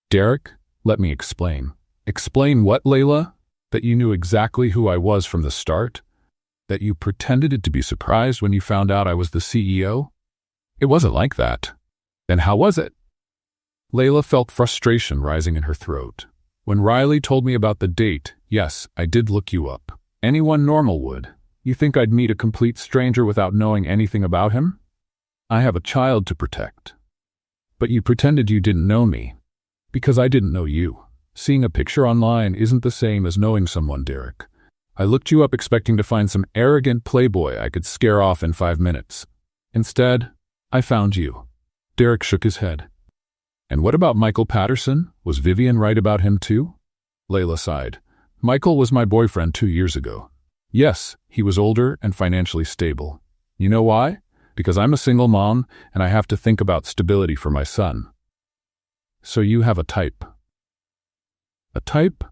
Derek, let me explain. Explain what, Layla? That you knew exactly who I was from the start? That you pretended to be surprised when you found out I was the CEO? It wasn't like that. Then how was it? Layla felt frustration rising in her throat. When Riley told me about the date, yes, I did look you up. Anyone normal would. You think I'd meet a complete stranger without knowing anything about him? I have a child to protect. But you pretended you didn't know me. Because I didn't know you. Seeing a picture online isn't the same as knowing someone, Derek. I looked you up expecting to find some arrogant playboy I could scare off in 5 minutes. Instead, I found you. Derek shook his head. And what about Michael Patterson? Was Vivian right about him too? Layla sighed. Michael was my boyfriend 2 years ago. Yes, he was older and financially stable. You know why? Because I'm a single mom and I have to think about stability for my son. So you have a type. A type?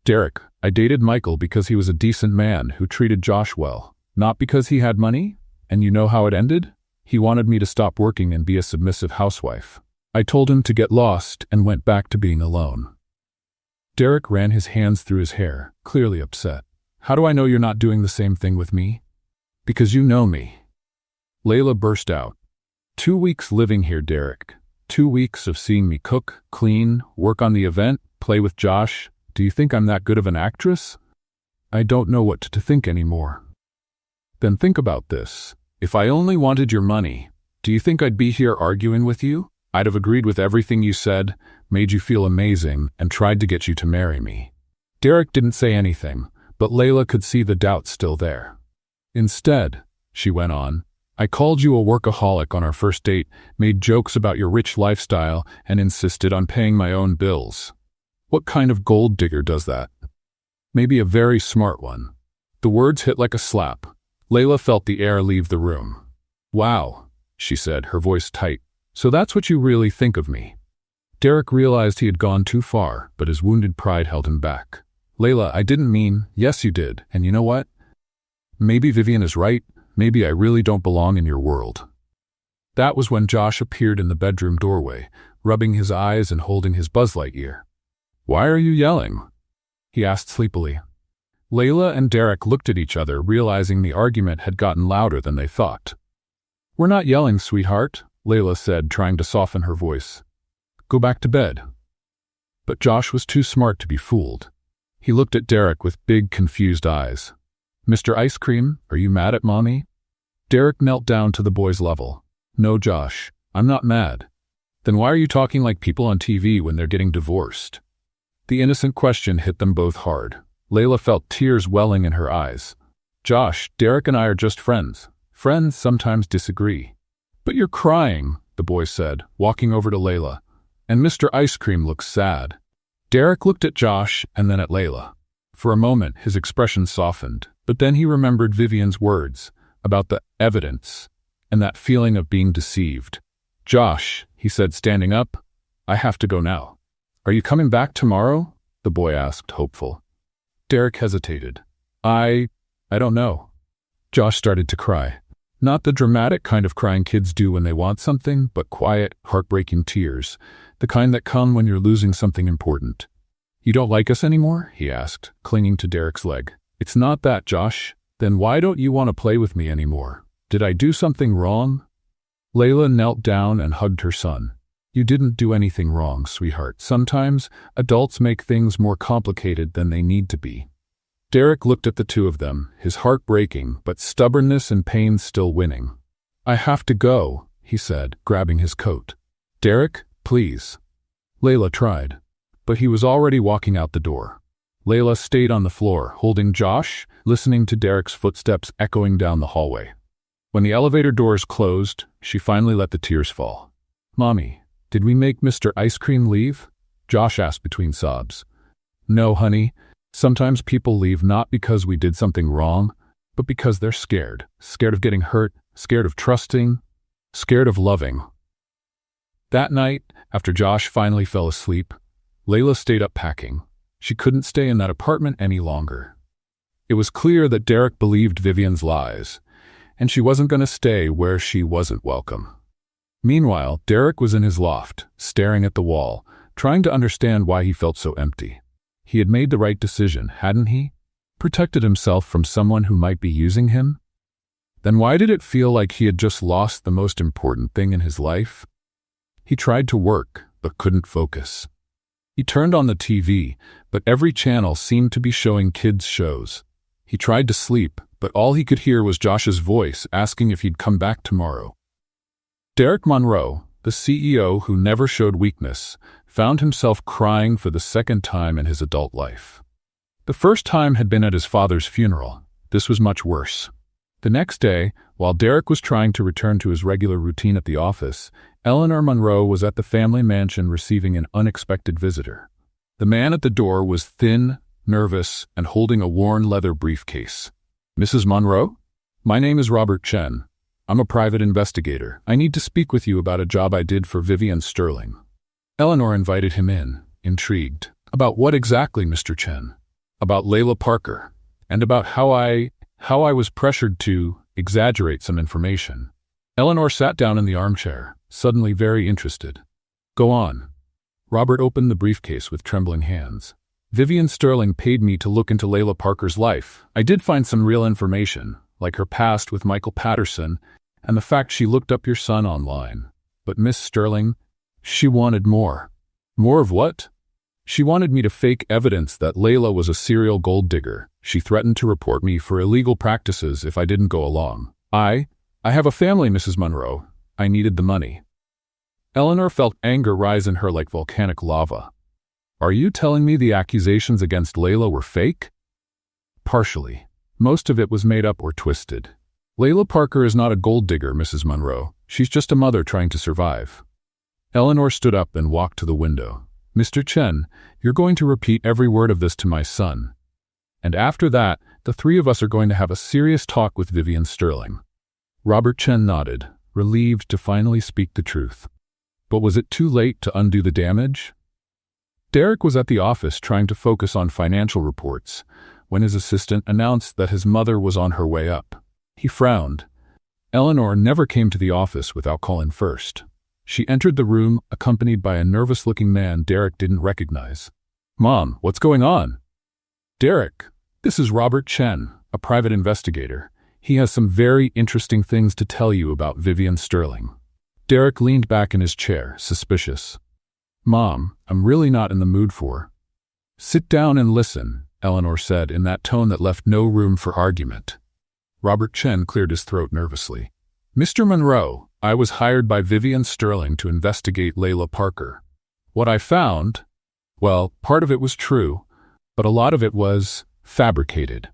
Derek, I dated Michael because he was a decent man who treated Josh well, not because he had money. And you know how it ended? He wanted me to stop working and be a submissive housewife. I told him to get lost and went back to being alone. Derek ran his hands through his hair, clearly upset. How do I know you're not doing the same thing with me? Because you know me. Layla burst out. 2 weeks living here, Derek. 2 weeks of seeing me cook, clean, work on the event, play with Josh. Do you think I'm that good of an actress? I don't know what to think anymore. Then think about this. If I only wanted your money, do you think I'd be here arguing with you? I'd have agreed with everything you said, made you feel amazing, and tried to get you to marry me. Derek didn't say anything, but Layla could see the doubt still there. Instead, she went on, I called you a workaholic on our first date, made jokes about your rich lifestyle, and insisted on paying my own bills. What kind of gold digger does that? Maybe a very smart one. The words hit like a slap. Layla felt the air leave the room. Wow, she said, her voice tight. So that's what you really think of me. Derek realized he had gone too far, but his wounded pride held him back. Layla, I didn't mean, yes you did, and you know what? Maybe Vivian is right. Maybe I really don't belong in your world. That was when Josh appeared in the bedroom doorway, rubbing his eyes and holding his Buzz Lightyear. Why are you yelling? He asked sleepily. Layla and Derek looked at each other, realizing the argument had gotten louder than they thought. We're not yelling, sweetheart, Layla said, trying to soften her voice. Go back to bed. But Josh was too smart to be fooled. He looked at Derek with big, confused eyes. Mr. Ice Cream, are you mad at Mommy? Derek knelt down to the boy's level. No, Josh, I'm not mad. Then why are you talking like people on TV when they're getting divorced? The innocent question hit them both hard. Layla felt tears welling in her eyes. Josh, Derek and I are just friends. Friends sometimes disagree. But you're crying, the boy said, walking over to Layla. And Mr. Ice Cream looks sad. Derek looked at Josh and then at Layla. For a moment, his expression softened, but then he remembered Vivian's words about the evidence and that feeling of being deceived. Josh, he said, standing up, I have to go now. Are you coming back tomorrow? The boy asked, hopeful. Derek hesitated. I don't know. Josh started to cry. Not the dramatic kind of crying kids do when they want something, but quiet, heartbreaking tears, the kind that come when you're losing something important. You don't like us anymore? He asked, clinging to Derek's leg. It's not that, Josh. Then why don't you want to play with me anymore? Did I do something wrong? Layla knelt down and hugged her son. You didn't do anything wrong, sweetheart. Sometimes adults make things more complicated than they need to be. Derek looked at the two of them, his heart breaking, but stubbornness and pain still winning. I have to go, he said, grabbing his coat. Derek, please. Layla tried, but he was already walking out the door. Layla stayed on the floor, holding Josh, listening to Derek's footsteps echoing down the hallway. When the elevator doors closed, she finally let the tears fall. Mommy, did we make Mr. Ice Cream leave? Josh asked between sobs. No, honey. Sometimes people leave not because we did something wrong, but because they're scared. Scared of getting hurt, scared of trusting, scared of loving. That night, after Josh finally fell asleep, Layla stayed up packing. She couldn't stay in that apartment any longer. It was clear that Derek believed Vivian's lies, and she wasn't going to stay where she wasn't welcome. Meanwhile, Derek was in his loft, staring at the wall, trying to understand why he felt so empty. He had made the right decision, hadn't he? Protected himself from someone who might be using him? Then why did it feel like he had just lost the most important thing in his life? He tried to work, but couldn't focus. He turned on the TV, but every channel seemed to be showing kids' shows. He tried to sleep, but all he could hear was Josh's voice asking if he'd come back tomorrow. Derek Monroe, the CEO who never showed weakness, found himself crying for the second time in his adult life. The first time had been at his father's funeral. This was much worse. The next day, while Derek was trying to return to his regular routine at the office, Eleanor Monroe was at the family mansion receiving an unexpected visitor. The man at the door was thin, nervous, and holding a worn leather briefcase. "Mrs. Monroe? My name is Robert Chen. I'm a private investigator. I need to speak with you about a job I did for Vivian Sterling." Eleanor invited him in, intrigued. "About what exactly, Mr. Chen?" "About Layla Parker, and about how I was pressured to exaggerate some information." Eleanor sat down in the armchair, suddenly very interested. "Go on." Robert opened the briefcase with trembling hands. "Vivian Sterling paid me to look into Layla Parker's life. I did find some real information, like her past with Michael Patterson and the fact she looked up your son online. But Miss Sterling, she wanted more." "More of what?" "She wanted me to fake evidence that Layla was a serial gold digger. She threatened to report me for illegal practices if I didn't go along. I have a family, Mrs. Monroe. I needed the money." Eleanor felt anger rise in her like volcanic lava. "Are you telling me the accusations against Layla were fake?" "Partially. Most of it was made up or twisted. Layla Parker is not a gold digger, Mrs. Monroe. She's just a mother trying to survive." Eleanor stood up and walked to the window. "Mr. Chen, you're going to repeat every word of this to my son. And after that, the three of us are going to have a serious talk with Vivian Sterling." Robert Chen nodded, relieved to finally speak the truth. But was it too late to undo the damage? Derek was at the office trying to focus on financial reports when his assistant announced that his mother was on her way up. He frowned. Eleanor never came to the office without calling first. She entered the room accompanied by a nervous-looking man Derek didn't recognize. "Mom, what's going on?" "Derek, this is Robert Chen, a private investigator. He has some very interesting things to tell you about Vivian Sterling." Derek leaned back in his chair, suspicious. "Mom, I'm really not in the mood for—" "Sit down and listen," Eleanor said in that tone that left no room for argument. Robert Chen cleared his throat nervously. "Mr. Monroe, I was hired by Vivian Sterling to investigate Layla Parker. What I found, well, part of it was true, but a lot of it was fabricated."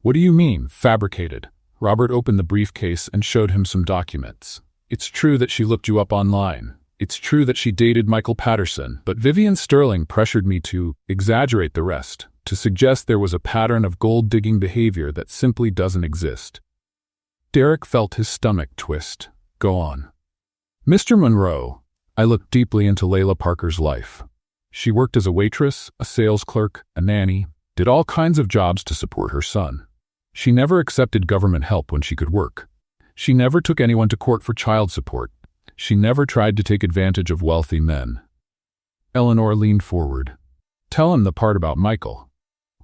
"What do you mean, fabricated?" Robert opened the briefcase and showed him some documents. "It's true that she looked you up online. It's true that she dated Michael Patterson, but Vivian Sterling pressured me to exaggerate the rest, to suggest there was a pattern of gold-digging behavior that simply doesn't exist." Derek felt his stomach twist. "Go on." "Mr. Monroe, I looked deeply into Layla Parker's life. She worked as a waitress, a sales clerk, a nanny, did all kinds of jobs to support her son. She never accepted government help when she could work. She never took anyone to court for child support. She never tried to take advantage of wealthy men." Eleanor leaned forward. "Tell him the part about Michael."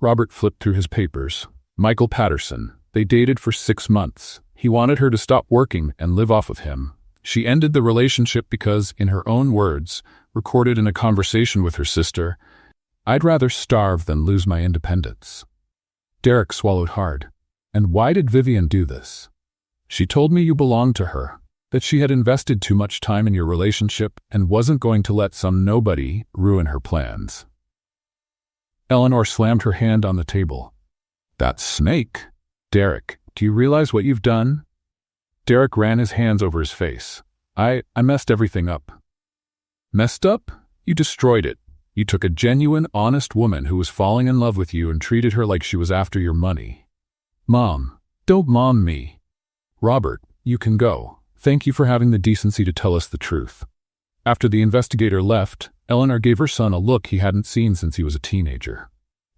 Robert flipped through his papers. "Michael Patterson. They dated for 6 months. He wanted her to stop working and live off of him. She ended the relationship because, in her own words, recorded in a conversation with her sister, 'I'd rather starve than lose my independence.'" Derek swallowed hard. "And why did Vivian do this?" "She told me you belonged to her, that she had invested too much time in your relationship and wasn't going to let some nobody ruin her plans." Eleanor slammed her hand on the table. "That snake! Derek, do you realize what you've done?" Derek ran his hands over his face. I messed everything up." "Messed up? You destroyed it. You took a genuine, honest woman who was falling in love with you and treated her like she was after your money." "Mom, don't mom me." "Robert, you can go. Thank you for having the decency to tell us the truth." After the investigator left, Eleanor gave her son a look he hadn't seen since he was a teenager.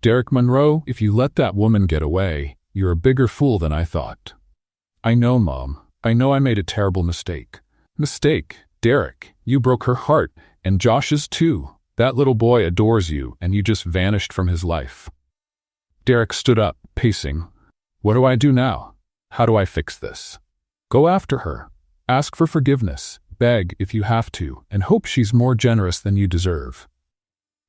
"Derek Monroe, if you let that woman get away, you're a bigger fool than I thought." "I know, Mom. I know I made a terrible mistake." "Mistake? Derek, you broke her heart, and Josh's too. That little boy adores you, and you just vanished from his life." Derek stood up, pacing. "What do I do now? How do I fix this?" "Go after her. Ask for forgiveness, beg if you have to, and hope she's more generous than you deserve."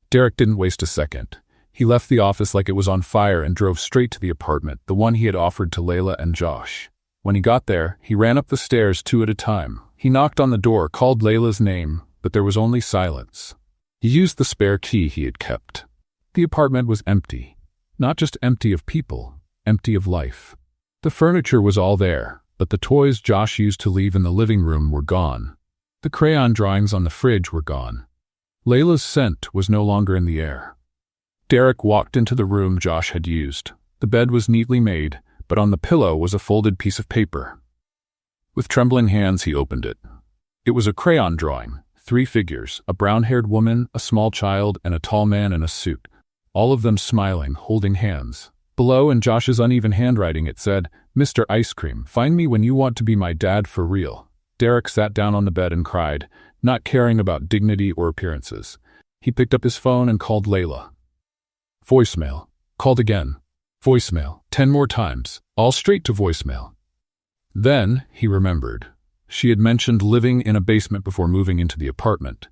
Derek didn't waste a second. He left the office like it was on fire and drove straight to the apartment, the one he had offered to Layla and Josh. When he got there, he ran up the stairs 2 at a time. He knocked on the door, called Layla's name, but there was only silence. He used the spare key he had kept. The apartment was empty. Not just empty of people, empty of life. The furniture was all there, but the toys Josh used to leave in the living room were gone. The crayon drawings on the fridge were gone. Layla's scent was no longer in the air. Derek walked into the room Josh had used. The bed was neatly made, but on the pillow was a folded piece of paper. With trembling hands, he opened it. It was a crayon drawing, 3 figures, a brown-haired woman, a small child, and a tall man in a suit, all of them smiling, holding hands. Below, in Josh's uneven handwriting, it said, "Mr. Ice Cream, find me when you want to be my dad for real." Derek sat down on the bed and cried, not caring about dignity or appearances. He picked up his phone and called Layla. Voicemail. Called again. Voicemail. 10 more times, all straight to voicemail. Then he remembered. She had mentioned living in a basement before moving into the apartment.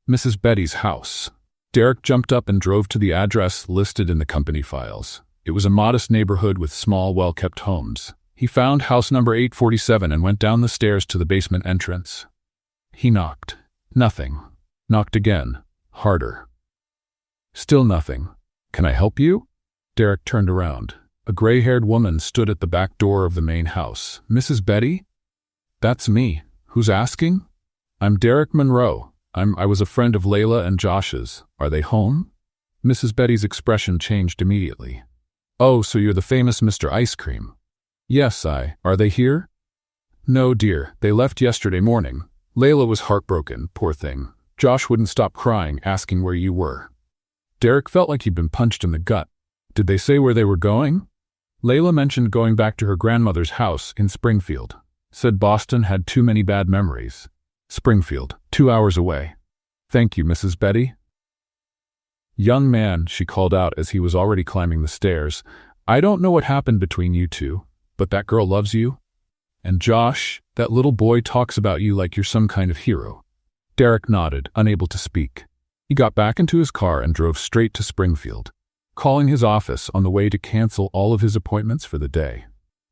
Mrs. Betty's house. Derek jumped up and drove to the address listed in the company files. It was a modest neighborhood with small, well-kept homes. He found house number 847 and went down the stairs to the basement entrance. He knocked. Nothing. Knocked again. Harder. Still nothing. "Can I help you?" Derek turned around. A gray-haired woman stood at the back door of the main house. "Mrs. Betty?" "That's me. Who's asking?" "I'm Derek Monroe. I was a friend of Layla and Josh's. Are they home?" Mrs. Betty's expression changed immediately. "Oh, so you're the famous Mr. Ice Cream." "Yes, Are they here?" "No, dear. They left yesterday morning." Layla was heartbroken, poor thing. Josh wouldn't stop crying, asking where you were. Derek felt like he'd been punched in the gut. "Did they say where they were going?" Layla mentioned going back to her grandmother's house in Springfield. Said Boston had too many bad memories. Springfield, 2 hours away. "Thank you, Mrs. Betty." "Young man," she called out as he was already climbing the stairs, "I don't know what happened between you two, but that girl loves you. And Josh, that little boy talks about you like you're some kind of hero." Derek nodded, unable to speak. He got back into his car and drove straight to Springfield, calling his office on the way to cancel all of his appointments for the day.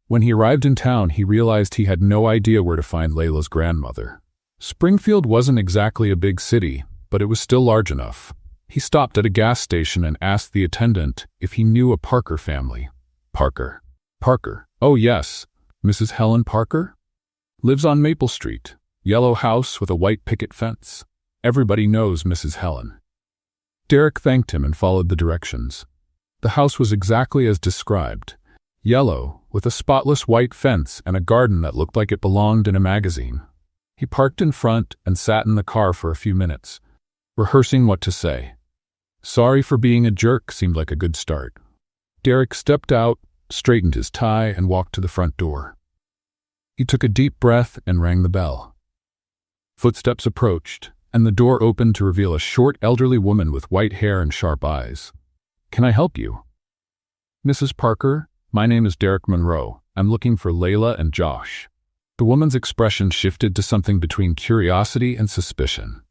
When he arrived in town, he realized he had no idea where to find Layla's grandmother. Springfield wasn't exactly a big city, but it was still large enough. He stopped at a gas station and asked the attendant if he knew a Parker family. Parker. "Oh yes, Mrs. Helen Parker? Lives on Maple Street. Yellow house with a white picket fence. Everybody knows Mrs. Helen." Derek thanked him and followed the directions. The house was exactly as described. Yellow, with a spotless white fence and a garden that looked like it belonged in a magazine. He parked in front and sat in the car for a few minutes, rehearsing what to say. "Sorry for being a jerk" seemed like a good start. Derek stepped out, straightened his tie, and walked to the front door. He took a deep breath and rang the bell. Footsteps approached, and the door opened to reveal a short, elderly woman with white hair and sharp eyes. "Can I help you?" "Mrs. Parker, my name is Derek Monroe. I'm looking for Layla and Josh." The woman's expression shifted to something between curiosity and suspicion.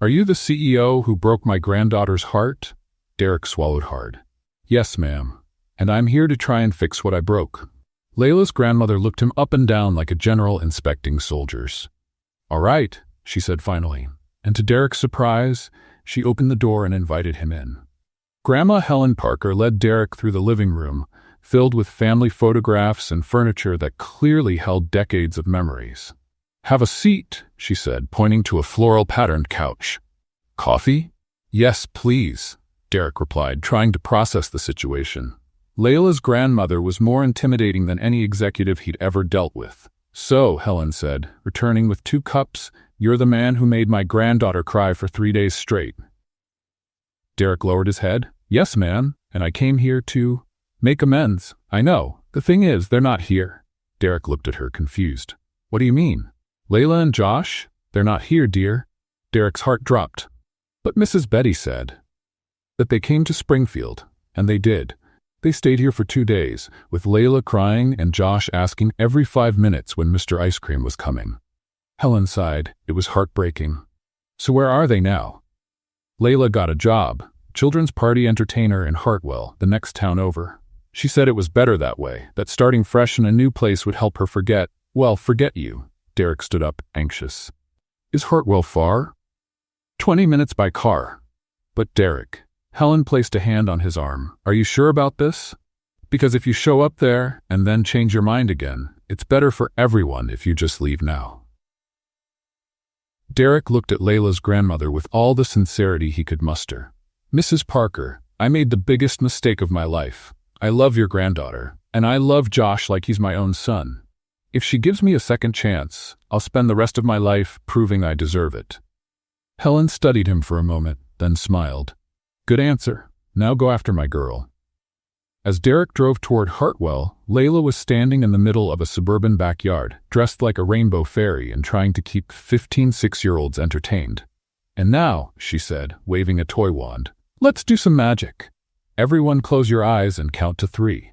"Are you the CEO who broke my granddaughter's heart?" Derek swallowed hard. "Yes, ma'am. And I'm here to try and fix what I broke." Layla's grandmother looked him up and down like a general inspecting soldiers. "All right," she said finally, and to Derek's surprise, she opened the door and invited him in. Grandma Helen Parker led Derek through the living room, filled with family photographs and furniture that clearly held decades of memories. "Have a seat," she said, pointing to a floral-patterned couch. "Coffee?" "Yes, please," Derek replied, trying to process the situation. Layla's grandmother was more intimidating than any executive he'd ever dealt with. "So," Helen said, returning with 2 cups, "you're the man who made my granddaughter cry for 3 days straight." Derek lowered his head. "Yes, ma'am, and I came here to make amends." "I know. The thing is, they're not here." Derek looked at her, confused. "What do you mean?" "Layla and Josh? They're not here, dear." Derek's heart dropped. But Mrs. Betty said that they came to Springfield, and they did. They stayed here for 2 days, with Layla crying and Josh asking every 5 minutes when Mr. Ice Cream was coming. Helen sighed. It was heartbreaking. So where are they now? Layla got a job, children's party entertainer in Hartwell, the next town over. She said it was better that way, that starting fresh in a new place would help her forget you. Derek stood up, anxious. Is Hartwell far? 20 minutes by car. But Derek, Helen placed a hand on his arm. Are you sure about this? Because if you show up there and then change your mind again, it's better for everyone if you just leave now. Derek looked at Layla's grandmother with all the sincerity he could muster. Mrs. Parker, I made the biggest mistake of my life. I love your granddaughter, and I love Josh like he's my own son. If she gives me a second chance, I'll spend the rest of my life proving I deserve it. Helen studied him for a moment, then smiled. Good answer. Now go after my girl. As Derek drove toward Hartwell, Layla was standing in the middle of a suburban backyard, dressed like a rainbow fairy and trying to keep 15 6-year-olds entertained. And now, she said, waving a toy wand, let's do some magic. Everyone close your eyes and count to 3.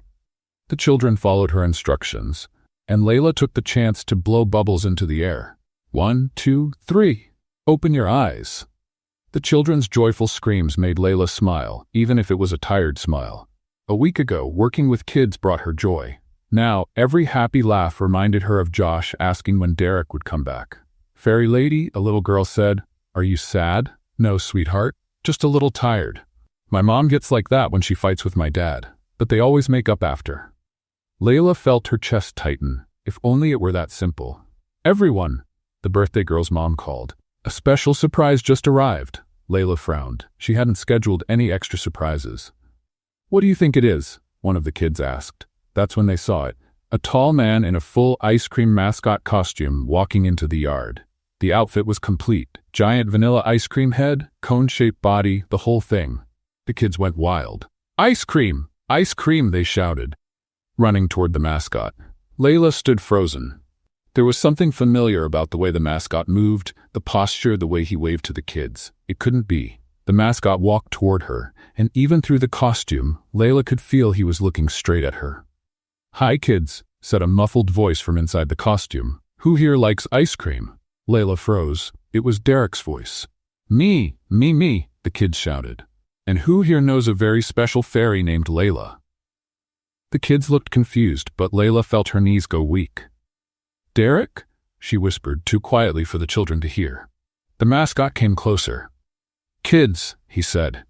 The children followed her instructions, and Layla took the chance to blow bubbles into the air. 1, 2, 3. Open your eyes. The children's joyful screams made Layla smile, even if it was a tired smile. A week ago, working with kids brought her joy. Now, every happy laugh reminded her of Josh asking when Derek would come back. Fairy lady, a little girl said, are you sad? No, sweetheart, just a little tired. My mom gets like that when she fights with my dad, but they always make up after. Layla felt her chest tighten. If only it were that simple. Everyone, the birthday girl's mom called. A special surprise just arrived. Layla frowned. She hadn't scheduled any extra surprises. What do you think it is? One of the kids asked. That's when they saw it. A tall man in a full ice cream mascot costume walking into the yard. The outfit was complete. Giant vanilla ice cream head, cone-shaped body, the whole thing. The kids went wild. Ice cream! Ice cream! They shouted, running toward the mascot. Layla stood frozen. There was something familiar about the way the mascot moved, the posture, the way he waved to the kids. It couldn't be. The mascot walked toward her, and even through the costume, Layla could feel he was looking straight at her. Hi kids, said a muffled voice from inside the costume. Who here likes ice cream? Layla froze. It was Derek's voice. Me, the kids shouted. And who here knows a very special fairy named Layla? The kids looked confused, but Layla felt her knees go weak. Derek? She whispered, too quietly for the children to hear. The mascot came closer. Kids, he said,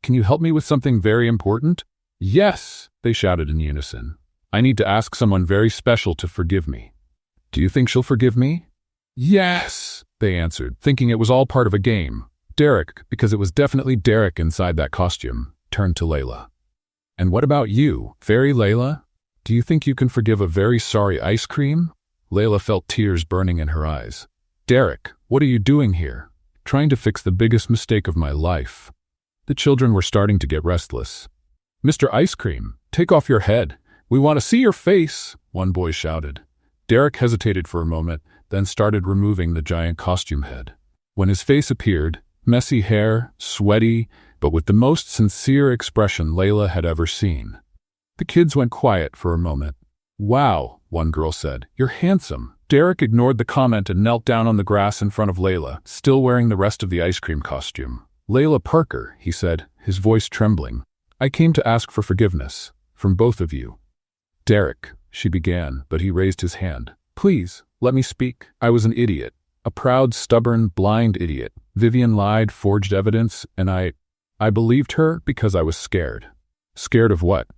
can you help me with something very important? Yes, they shouted in unison. I need to ask someone very special to forgive me. Do you think she'll forgive me? Yes, they answered, thinking it was all part of a game. Derek, because it was definitely Derek inside that costume, turned to Layla. And what about you, Fairy Layla? Do you think you can forgive a very sorry ice cream? Layla felt tears burning in her eyes. Derek, what are you doing here? Trying to fix the biggest mistake of my life. The children were starting to get restless. Mr. Ice Cream, take off your head. We want to see your face, one boy shouted. Derek hesitated for a moment, then started removing the giant costume head. When his face appeared, messy hair, sweaty, but with the most sincere expression Layla had ever seen. The kids went quiet for a moment. Wow, one girl said, you're handsome. Derek ignored the comment and knelt down on the grass in front of Layla, still wearing the rest of the ice cream costume. Layla Parker, he said, his voice trembling. I came to ask for forgiveness, from both of you. Derek, she began, but he raised his hand. Please, let me speak. I was an idiot. A proud, stubborn, blind idiot. Vivian lied, forged evidence, and I believed her because I was scared. Scared of what?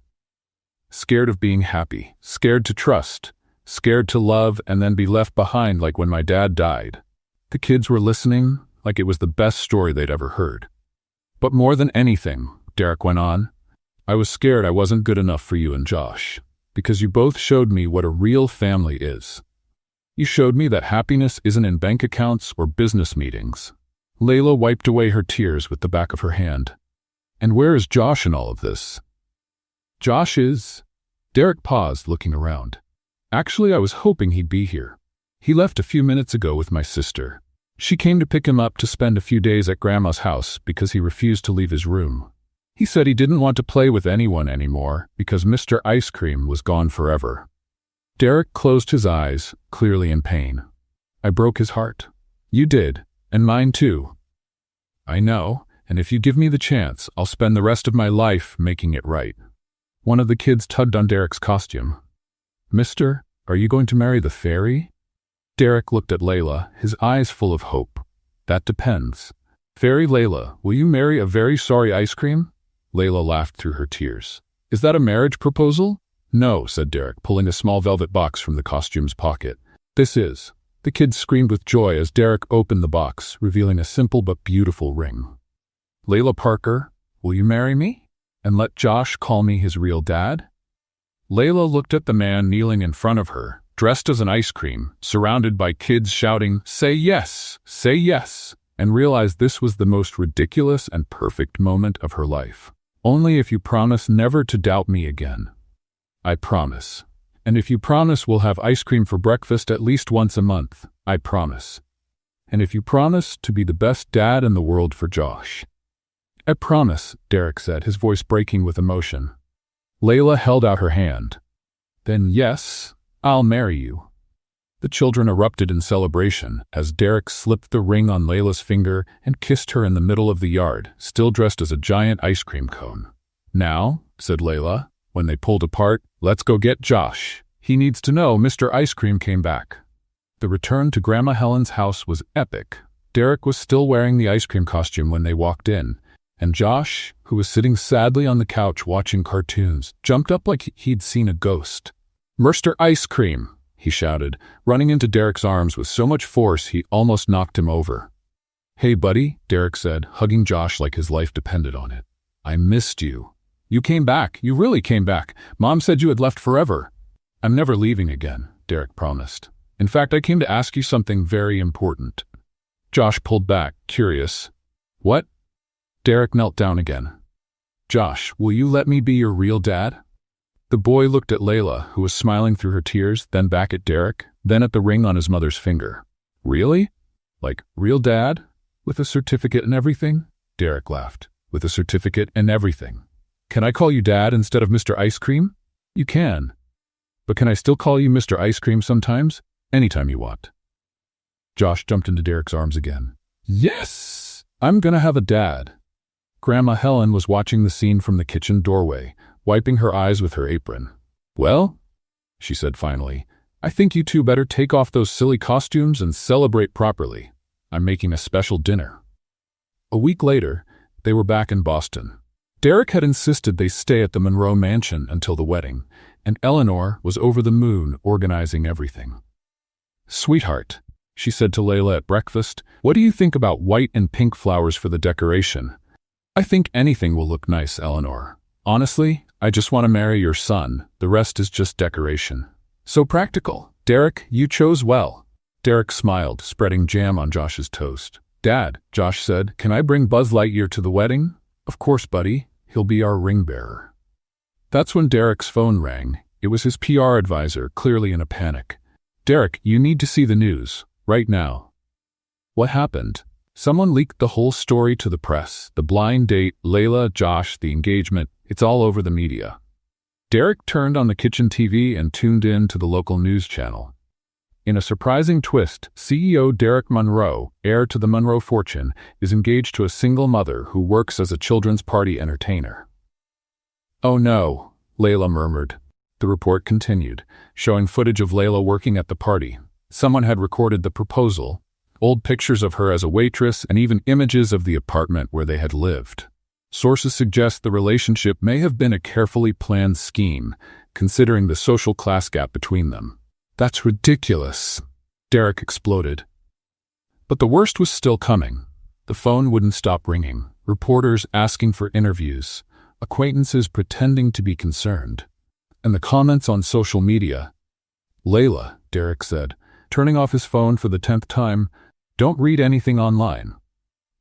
Scared of being happy. Scared to trust. Scared to love and then be left behind like when my dad died. The kids were listening like it was the best story they'd ever heard. But more than anything, Derek went on, I was scared I wasn't good enough for you and Josh, because you both showed me what a real family is. You showed me that happiness isn't in bank accounts or business meetings. Layla wiped away her tears with the back of her hand. And where is Josh in all of this? Josh is... Derek paused, looking around. Actually, I was hoping he'd be here. He left a few minutes ago with my sister. She came to pick him up to spend a few days at Grandma's house because he refused to leave his room. He said he didn't want to play with anyone anymore because Mr. Ice Cream was gone forever. Derek closed his eyes, clearly in pain. I broke his heart. You did, and mine too. I know, and if you give me the chance, I'll spend the rest of my life making it right. One of the kids tugged on Derek's costume. Mister, are you going to marry the fairy? Derek looked at Layla, his eyes full of hope. That depends. Fairy Layla, will you marry a very sorry ice cream? Layla laughed through her tears. Is that a marriage proposal? No, said Derek, pulling a small velvet box from the costume's pocket. This is. The kids screamed with joy as Derek opened the box, revealing a simple but beautiful ring. Layla Parker, will you marry me? And let Josh call me his real dad? Layla looked at the man kneeling in front of her, dressed as an ice cream, surrounded by kids shouting, say yes, and realized this was the most ridiculous and perfect moment of her life. Only if you promise never to doubt me again. I promise. And if you promise we'll have ice cream for breakfast at least once a month, I promise. And if you promise to be the best dad in the world for Josh. I promise, Derek said, his voice breaking with emotion. Layla held out her hand. Then yes, I'll marry you. The children erupted in celebration as Derek slipped the ring on Layla's finger and kissed her in the middle of the yard, still dressed as a giant ice cream cone. Now, said Layla, when they pulled apart, let's go get Josh. He needs to know Mr. Ice Cream came back. The return to Grandma Helen's house was epic. Derek was still wearing the ice cream costume when they walked in, and Josh, who was sitting sadly on the couch watching cartoons, jumped up like he'd seen a ghost. Mr. Ice Cream, he shouted, running into Derek's arms with so much force he almost knocked him over. Hey, buddy, Derek said, hugging Josh like his life depended on it. I missed you. You came back. You really came back. Mom said you had left forever. I'm never leaving again, Derek promised. In fact, I came to ask you something very important. Josh pulled back, curious. What? Derek knelt down again. Josh, will you let me be your real dad? The boy looked at Layla, who was smiling through her tears, then back at Derek, then at the ring on his mother's finger. Really? Like, real dad? With a certificate and everything? Derek laughed. With a certificate and everything. Can I call you Dad instead of Mr. Ice Cream? You can. But can I still call you Mr. Ice Cream sometimes? Anytime you want. Josh jumped into Derek's arms again. Yes! I'm gonna have a dad. Grandma Helen was watching the scene from the kitchen doorway, wiping her eyes with her apron. Well, she said finally, I think you two better take off those silly costumes and celebrate properly. I'm making a special dinner. A week later, they were back in Boston. Derek had insisted they stay at the Monroe mansion until the wedding, and Eleanor was over the moon organizing everything. Sweetheart, she said to Layla at breakfast, what do you think about white and pink flowers for the decoration? I think anything will look nice, Eleanor. Honestly, I just want to marry your son. The rest is just decoration. So practical. Derek, you chose well. Derek smiled, spreading jam on Josh's toast. Dad, Josh said, can I bring Buzz Lightyear to the wedding? Of course, buddy. He'll be our ring bearer. That's when Derek's phone rang. It was his PR advisor, clearly in a panic. Derek, you need to see the news. Right now. What happened? Someone leaked the whole story to the press. The blind date, Layla, Josh, the engagement. It's all over the media. Derek turned on the kitchen TV and tuned in to the local news channel. In a surprising twist, CEO Derek Monroe, heir to the Monroe fortune, is engaged to a single mother who works as a children's party entertainer. Oh no, Layla murmured. The report continued, showing footage of Layla working at the party. Someone had recorded the proposal, old pictures of her as a waitress, and even images of the apartment where they had lived. Sources suggest the relationship may have been a carefully planned scheme, considering the social class gap between them. That's ridiculous, Derek exploded. But the worst was still coming. The phone wouldn't stop ringing, reporters asking for interviews, acquaintances pretending to be concerned. And the comments on social media. Layla, Derek said, turning off his phone for the 10th time, don't read anything online.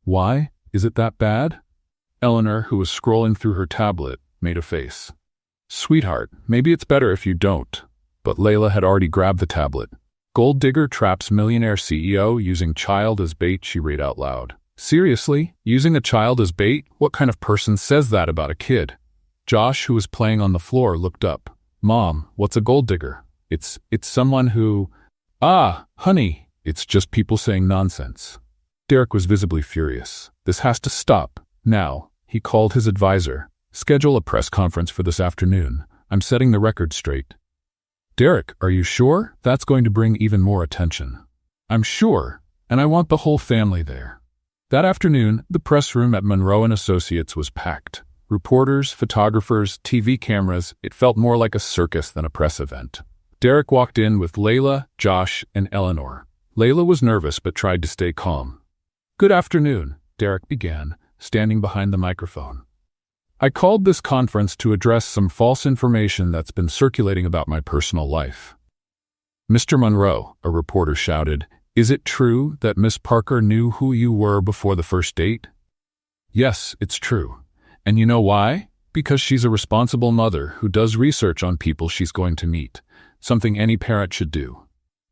Why? Is it that bad? Eleanor, who was scrolling through her tablet, made a face. Sweetheart, maybe it's better if you don't. But Layla had already grabbed the tablet. Gold digger traps millionaire CEO using child as bait, she read out loud. Seriously? Using a child as bait? What kind of person says that about a kid? Josh, who was playing on the floor, looked up. Mom, what's a gold digger? It's someone who… Ah, honey, it's just people saying nonsense. Derek was visibly furious. This has to stop. Now, he called his advisor. Schedule a press conference for this afternoon. I'm setting the record straight. Derek, are you sure? That's going to bring even more attention. I'm sure, and I want the whole family there. That afternoon, the press room at Monroe & Associates was packed. Reporters, photographers, TV cameras, it felt more like a circus than a press event. Derek walked in with Layla, Josh, and Eleanor. Layla was nervous but tried to stay calm. Good afternoon, Derek began, standing behind the microphone. I called this conference to address some false information that's been circulating about my personal life. Mr. Monroe, a reporter shouted, is it true that Miss Parker knew who you were before the first date? Yes, it's true. And you know why? Because she's a responsible mother who does research on people she's going to meet, something any parent should do.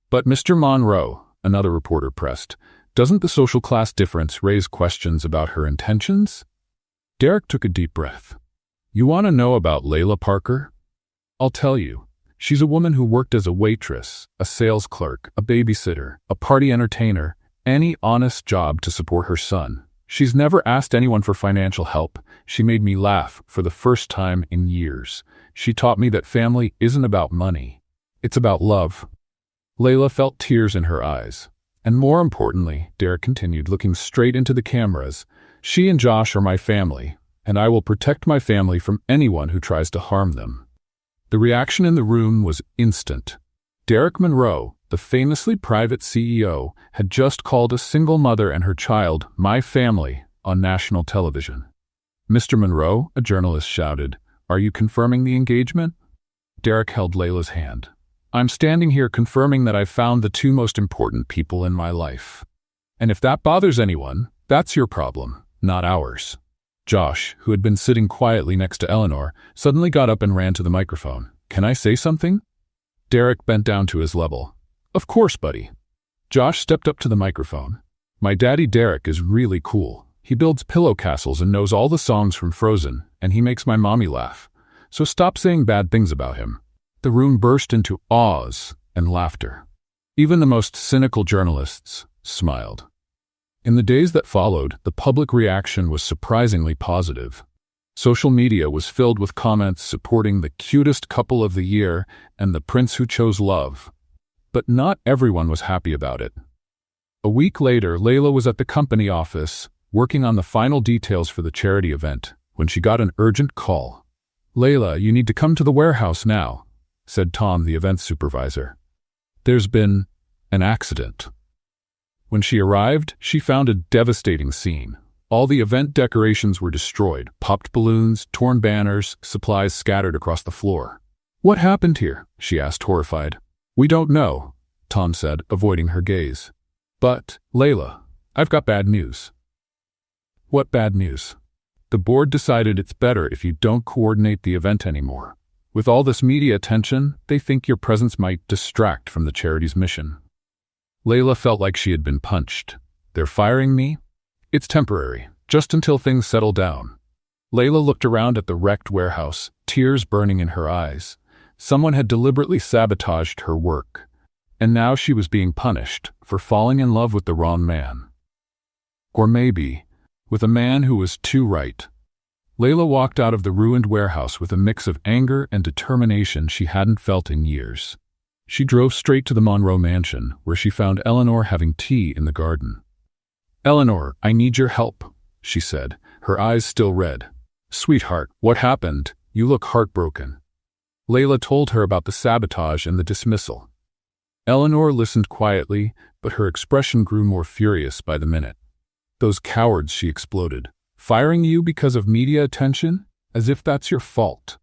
But Mr. Monroe, another reporter pressed, doesn't the social class difference raise questions about her intentions? Derek took a deep breath. You want to know about Layla Parker? I'll tell you. She's a woman who worked as a waitress, a sales clerk, a babysitter, a party entertainer, any honest job to support her son. She's never asked anyone for financial help. She made me laugh for the first time in years. She taught me that family isn't about money. It's about love. Layla felt tears in her eyes. And more importantly, Derek continued, looking straight into the cameras, she and Josh are my family, and I will protect my family from anyone who tries to harm them. The reaction in the room was instant. Derek Monroe, the famously private CEO, had just called a single mother and her child my family on national television. Mr. Monroe, a journalist shouted, are you confirming the engagement? Derek held Layla's hand. I'm standing here confirming that I've found the two most important people in my life. And if that bothers anyone, that's your problem. Not ours. Josh, who had been sitting quietly next to Eleanor, suddenly got up and ran to the microphone. Can I say something? Derek bent down to his level. Of course, buddy. Josh stepped up to the microphone. My daddy Derek is really cool. He builds pillow castles and knows all the songs from Frozen, and he makes my mommy laugh. So stop saying bad things about him. The room burst into awes and laughter. Even the most cynical journalists smiled. In the days that followed, the public reaction was surprisingly positive. Social media was filled with comments supporting the cutest couple of the year and the prince who chose love. But not everyone was happy about it. A week later, Layla was at the company office, working on the final details for the charity event, when she got an urgent call. Layla, you need to come to the warehouse now, said Tom, the event supervisor. There's been an accident. When she arrived, she found a devastating scene. All the event decorations were destroyed, popped balloons, torn banners, supplies scattered across the floor. What happened here? She asked, horrified. We don't know, Tom said, avoiding her gaze. But, Layla, I've got bad news. What bad news? The board decided it's better if you don't coordinate the event anymore. With all this media attention, they think your presence might distract from the charity's mission. Layla felt like she had been punched. They're firing me? It's temporary, just until things settle down. Layla looked around at the wrecked warehouse, tears burning in her eyes. Someone had deliberately sabotaged her work, and now she was being punished for falling in love with the wrong man. Or maybe, with a man who was too right. Layla walked out of the ruined warehouse with a mix of anger and determination she hadn't felt in years. She drove straight to the Monroe mansion, where she found Eleanor having tea in the garden. Eleanor, I need your help, she said, her eyes still red. Sweetheart, what happened? You look heartbroken. Layla told her about the sabotage and the dismissal. Eleanor listened quietly, but her expression grew more furious by the minute. Those cowards, she exploded. Firing you because of media attention? As if that's your fault.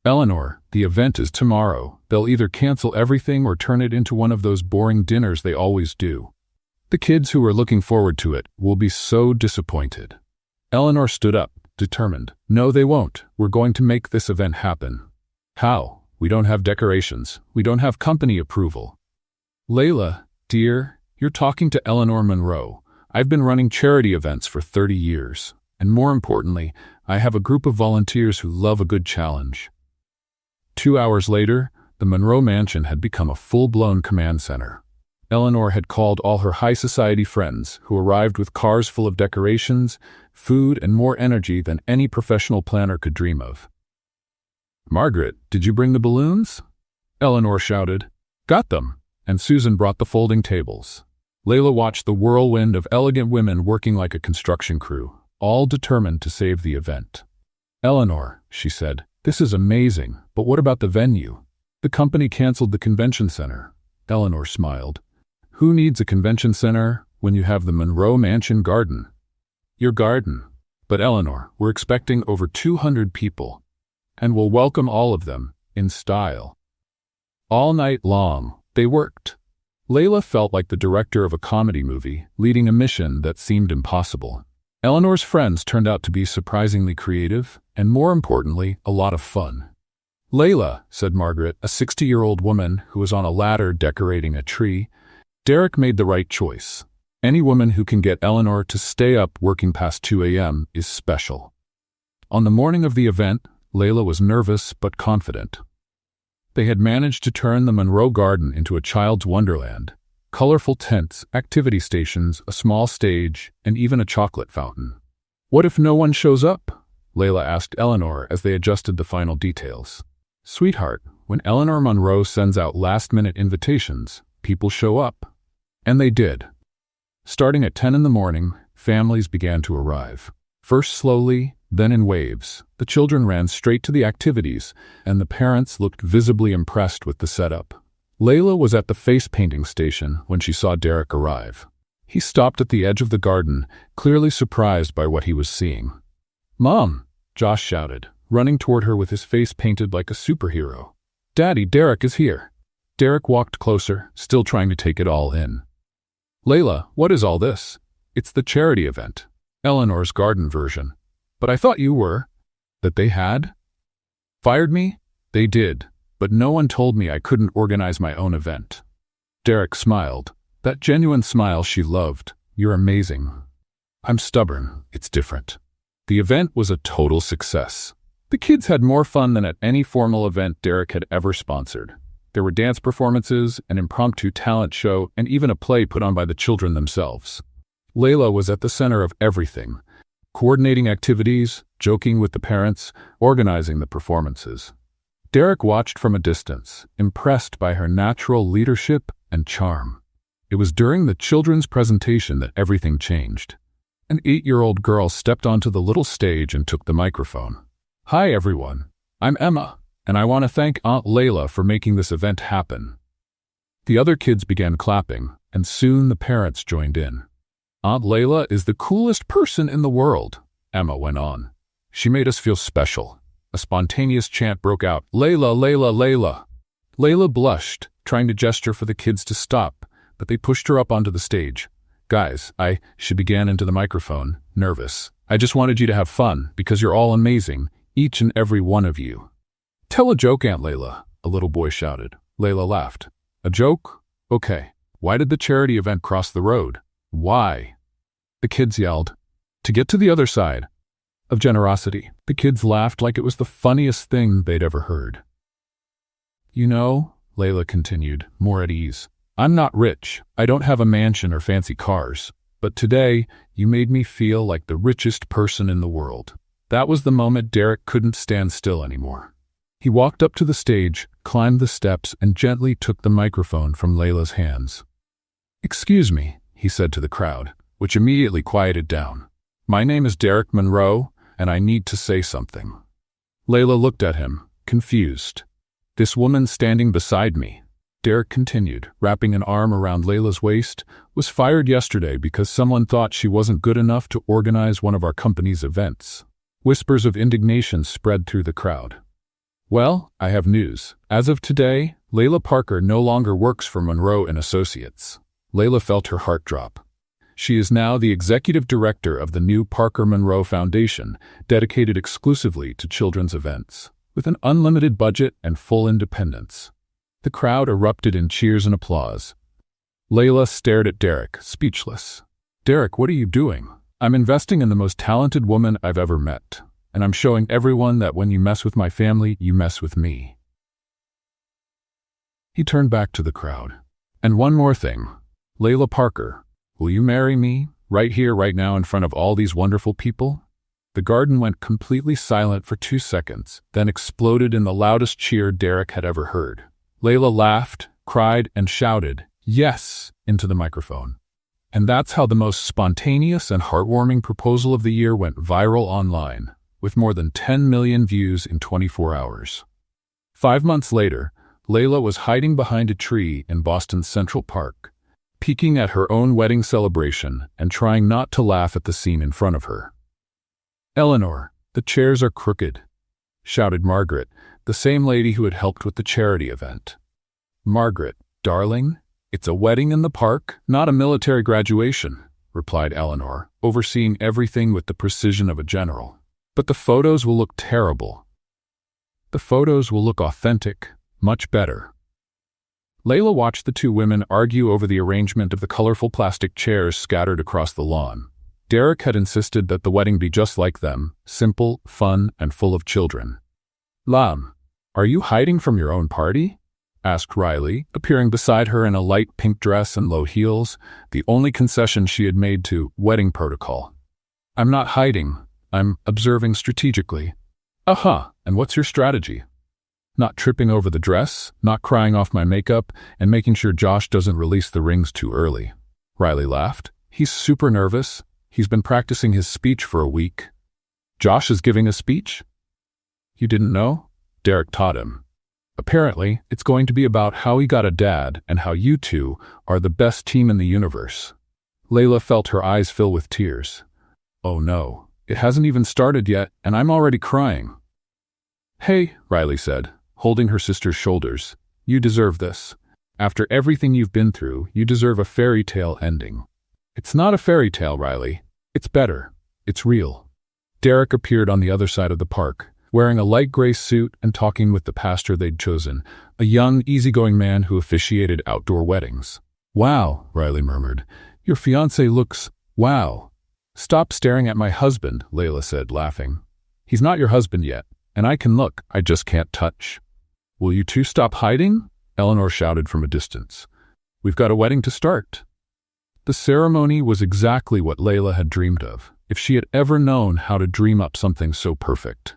Eleanor, the event is tomorrow. They'll either cancel everything or turn it into one of those boring dinners they always do. The kids who are looking forward to it will be so disappointed. Eleanor stood up, determined. No, they won't. We're going to make this event happen. How? We don't have decorations. We don't have company approval. Layla, dear, you're talking to Eleanor Monroe. I've been running charity events for 30 years. And more importantly, I have a group of volunteers who love a good challenge. 2 hours later, the Monroe mansion had become a full-blown command center. Eleanor had called all her high society friends, who arrived with cars full of decorations, food, and more energy than any professional planner could dream of. "Margaret, did you bring the balloons?" Eleanor shouted. "Got them." And Susan brought the folding tables. Layla watched the whirlwind of elegant women working like a construction crew, all determined to save the event. "Eleanor," she said, "this is amazing, but what about the venue?" "The company canceled the convention center." Eleanor smiled. "Who needs a convention center when you have the Monroe Mansion garden?" "Your garden." "But Eleanor, we're expecting over 200 people, and we'll welcome all of them, in style." All night long, they worked. Layla felt like the director of a comedy movie, leading a mission that seemed impossible. Eleanor's friends turned out to be surprisingly creative, and more importantly, a lot of fun. "Layla," said Margaret, a 60-year-old woman who was on a ladder decorating a tree, "Derek made the right choice. Any woman who can get Eleanor to stay up working past 2 a.m. is special." On the morning of the event, Layla was nervous but confident. They had managed to turn the Monroe Garden into a child's wonderland. Colorful tents, activity stations, a small stage, and even a chocolate fountain. "What if no one shows up?" Layla asked Eleanor as they adjusted the final details. "Sweetheart, when Eleanor Monroe sends out last-minute invitations, people show up." And they did. Starting at 10 in the morning, families began to arrive. First slowly, then in waves. The children ran straight to the activities, and the parents looked visibly impressed with the setup. Layla was at the face-painting station when she saw Derek arrive. He stopped at the edge of the garden, clearly surprised by what he was seeing. "Mom!" Josh shouted, running toward her with his face painted like a superhero. "Daddy, Derek is here." Derek walked closer, still trying to take it all in. "Layla, what is all this?" "It's the charity event. Eleanor's garden version." "But I thought you were—" "That they had fired me?" "They did, but no one told me I couldn't organize my own event." Derek smiled, that genuine smile she loved. "You're amazing." "I'm stubborn. It's different." The event was a total success. The kids had more fun than at any formal event Derek had ever sponsored. There were dance performances, an impromptu talent show, and even a play put on by the children themselves. Layla was at the center of everything, coordinating activities, joking with the parents, organizing the performances. Derek watched from a distance, impressed by her natural leadership and charm. It was during the children's presentation that everything changed. An 8-year-old girl stepped onto the little stage and took the microphone. "Hi everyone, I'm Emma, and I want to thank Aunt Layla for making this event happen." The other kids began clapping, and soon the parents joined in. "Aunt Layla is the coolest person in the world," Emma went on. "She made us feel special." A spontaneous chant broke out, "Layla, Layla, Layla." Layla blushed, trying to gesture for the kids to stop, but they pushed her up onto the stage. "Guys, she began into the microphone, nervous. "I just wanted you to have fun, because you're all amazing, each and every one of you." "Tell a joke, Aunt Layla," a little boy shouted. Layla laughed. "A joke? Okay. Why did the charity event cross the road?" "Why?" the kids yelled. "To get to the other side." "Of generosity." The kids laughed like it was the funniest thing they'd ever heard. "You know," Layla continued, more at ease, "I'm not rich. I don't have a mansion or fancy cars. But today, you made me feel like the richest person in the world." That was the moment Derek couldn't stand still anymore. He walked up to the stage, climbed the steps, and gently took the microphone from Layla's hands. "Excuse me," he said to the crowd, which immediately quieted down. "My name is Derek Monroe, and I need to say something." Layla looked at him, confused. "This woman standing beside me," Derek continued, wrapping an arm around Layla's waist, "was fired yesterday because someone thought she wasn't good enough to organize one of our company's events." Whispers of indignation spread through the crowd. "Well, I have news. As of today, Layla Parker no longer works for Monroe and Associates." Layla felt her heart drop. She is now the executive director of the new Parker Monroe Foundation, dedicated exclusively to children's events, with an unlimited budget and full independence. The crowd erupted in cheers and applause. Layla stared at Derek, speechless. Derek, what are you doing? I'm investing in the most talented woman I've ever met, and I'm showing everyone that when you mess with my family, you mess with me. He turned back to the crowd. And one more thing. Layla Parker, will you marry me, right here, right now, in front of all these wonderful people? The garden went completely silent for 2 seconds, then exploded in the loudest cheer Derek had ever heard. Layla laughed, cried, and shouted, "Yes," into the microphone. And that's how the most spontaneous and heartwarming proposal of the year went viral online, with more than 10 million views in 24 hours. 5 months later, Layla was hiding behind a tree in Boston's Central Park, peeking at her own wedding celebration and trying not to laugh at the scene in front of her. "Eleanor, the chairs are crooked," shouted Margaret, the same lady who had helped with the charity event. "Margaret, darling, it's a wedding in the park, not a military graduation," replied Eleanor, overseeing everything with the precision of a general. "But the photos will look terrible." "The photos will look authentic, much better." Layla watched the two women argue over the arrangement of the colorful plastic chairs scattered across the lawn. Derek had insisted that the wedding be just like them, simple, fun, and full of children. "Lam, are you hiding from your own party?" asked Riley, appearing beside her in a light pink dress and low heels, the only concession she had made to wedding protocol. "I'm not hiding. I'm observing strategically." "Aha, and what's your strategy?" "Not tripping over the dress, not crying off my makeup, and making sure Josh doesn't release the rings too early." Riley laughed. "He's super nervous. He's been practicing his speech for a week." "Josh is giving a speech?" "You didn't know?" Derek taught him. "Apparently, it's going to be about how he got a dad and how you two are the best team in the universe." Layla felt her eyes fill with tears. "Oh no, it hasn't even started yet, and I'm already crying." "Hey," Riley said, holding her sister's shoulders, "you deserve this. After everything you've been through, you deserve a fairy tale ending." "It's not a fairy tale, Riley. It's better. It's real." Derek appeared on the other side of the park, wearing a light gray suit and talking with the pastor they'd chosen, a young, easygoing man who officiated outdoor weddings. "Wow," Riley murmured. "Your fiancé looks... wow." "Stop staring at my husband," Layla said, laughing. "He's not your husband yet, and I can look, I just can't touch." "Will you two stop hiding?" Eleanor shouted from a distance. "We've got a wedding to start." The ceremony was exactly what Layla had dreamed of, if she had ever known how to dream up something so perfect.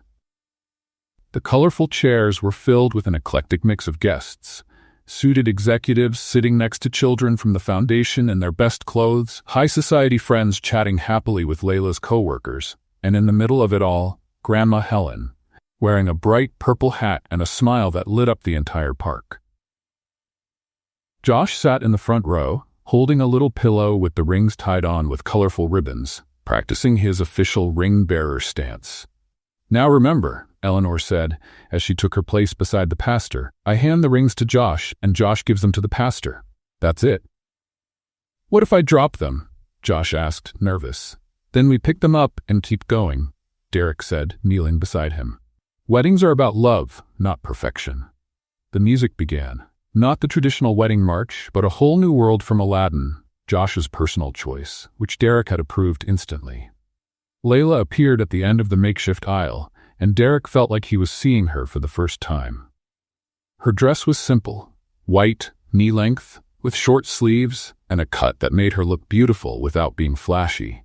The colorful chairs were filled with an eclectic mix of guests. Suited executives sitting next to children from the foundation in their best clothes, high society friends chatting happily with Layla's co-workers, and in the middle of it all, Grandma Helen, wearing a bright purple hat and a smile that lit up the entire park. Josh sat in the front row, holding a little pillow with the rings tied on with colorful ribbons, practicing his official ring-bearer stance. "Now remember," Eleanor said, as she took her place beside the pastor, "I hand the rings to Josh, and Josh gives them to the pastor. That's it." "What if I drop them?" Josh asked, nervous. "Then we pick them up and keep going," Derek said, kneeling beside him. "Weddings are about love, not perfection." The music began. Not the traditional wedding march, but a whole new world from Aladdin, Josh's personal choice, which Derek had approved instantly. Layla appeared at the end of the makeshift aisle, and Derek felt like he was seeing her for the first time. Her dress was simple, white, knee-length, with short sleeves and a cut that made her look beautiful without being flashy.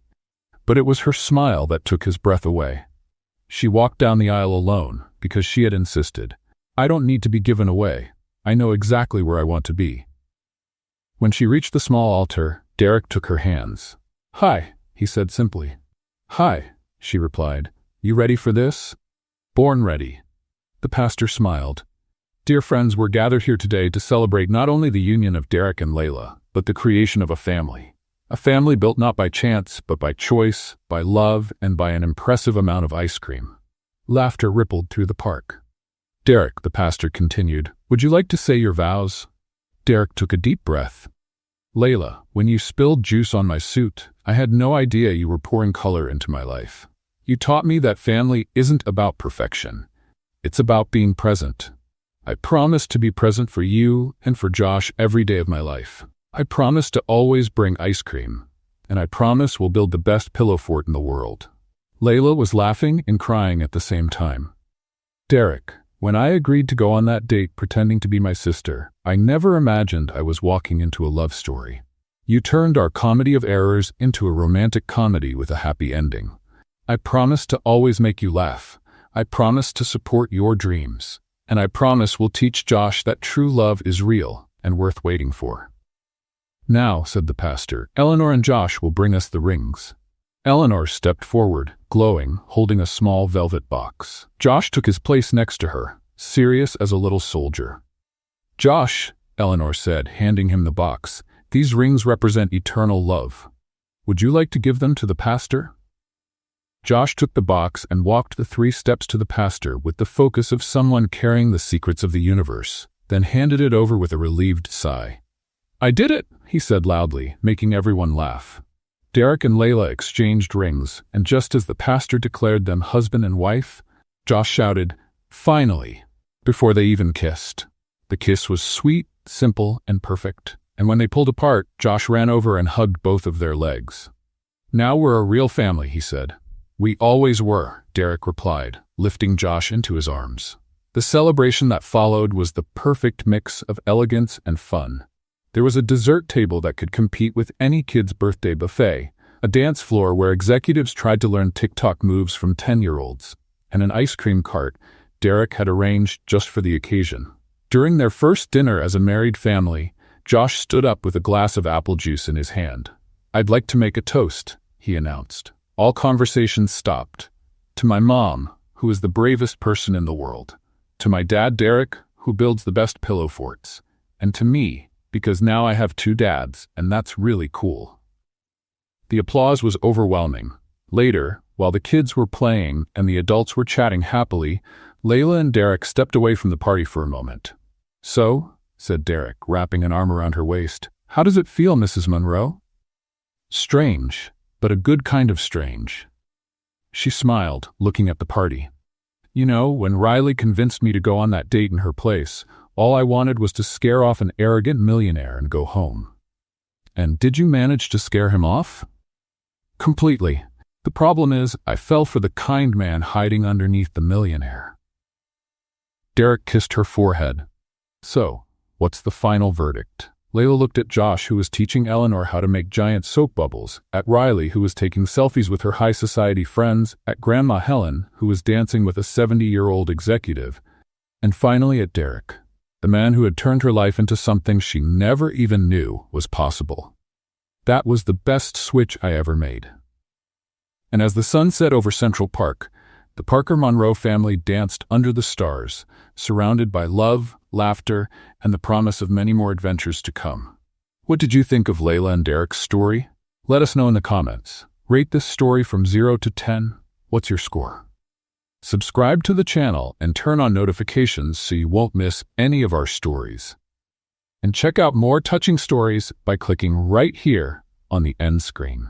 But it was her smile that took his breath away. She walked down the aisle alone because she had insisted, "I don't need to be given away. I know exactly where I want to be." When she reached the small altar, Derek took her hands. "Hi," he said simply. "Hi," she replied. "You ready for this?" "Born ready." The pastor smiled. "Dear friends, we're gathered here today to celebrate not only the union of Derek and Layla, but the creation of a family. A family built not by chance, but by choice, by love, and by an impressive amount of ice cream." Laughter rippled through the park. "Derek," the pastor continued, "would you like to say your vows?" Derek took a deep breath. "Layla, when you spilled juice on my suit, I had no idea you were pouring color into my life. You taught me that family isn't about perfection. It's about being present. I promise to be present for you and for Josh every day of my life. I promise to always bring ice cream. And I promise we'll build the best pillow fort in the world." Layla was laughing and crying at the same time. "Derek, when I agreed to go on that date pretending to be my sister, I never imagined I was walking into a love story. You turned our comedy of errors into a romantic comedy with a happy ending. I promise to always make you laugh. I promise to support your dreams. And I promise we'll teach Josh that true love is real and worth waiting for." "Now," said the pastor, "Eleanor and Josh will bring us the rings." Eleanor stepped forward, glowing, holding a small velvet box. Josh took his place next to her, serious as a little soldier. "Josh," Eleanor said, handing him the box, "these rings represent eternal love. Would you like to give them to the pastor?" Josh took the box and walked the 3 steps to the pastor with the focus of someone carrying the secrets of the universe, then handed it over with a relieved sigh. "I did it," he said loudly, making everyone laugh. Derek and Layla exchanged rings, and just as the pastor declared them husband and wife, Josh shouted, "Finally!" before they even kissed. The kiss was sweet, simple, and perfect, and when they pulled apart, Josh ran over and hugged both of their legs. "Now we're a real family," he said. "We always were," Derek replied, lifting Josh into his arms. The celebration that followed was the perfect mix of elegance and fun. There was a dessert table that could compete with any kid's birthday buffet, a dance floor where executives tried to learn TikTok moves from 10-year-olds, and an ice cream cart Derek had arranged just for the occasion. During their first dinner as a married family, Josh stood up with a glass of apple juice in his hand. "I'd like to make a toast," he announced. All conversations stopped. "To my mom, who is the bravest person in the world. To my dad, Derek, who builds the best pillow forts. And to me, because now I have 2 dads, and that's really cool." The applause was overwhelming. Later, while the kids were playing and the adults were chatting happily, Layla and Derek stepped away from the party for a moment. "So," said Derek, wrapping an arm around her waist, "how does it feel, Mrs. Monroe?" "Strange, but a good kind of strange." She smiled, looking at the party. "You know, when Riley convinced me to go on that date in her place, all I wanted was to scare off an arrogant millionaire and go home." "And did you manage to scare him off?" "Completely. The problem is, I fell for the kind man hiding underneath the millionaire." Derek kissed her forehead. "So, what's the final verdict?" Layla looked at Josh, who was teaching Eleanor how to make giant soap bubbles, at Riley, who was taking selfies with her high society friends, at Grandma Helen, who was dancing with a 70-year-old executive, and finally at Derek, the man who had turned her life into something she never even knew was possible. That was the best switch I ever made. And as the sun set over Central Park, the Parker Monroe family danced under the stars, surrounded by love, laughter, and the promise of many more adventures to come. What did you think of Layla and Derek's story? Let us know in the comments. Rate this story from 0 to 10. What's your score? Subscribe to the channel and turn on notifications so you won't miss any of our stories. And check out more touching stories by clicking right here on the end screen.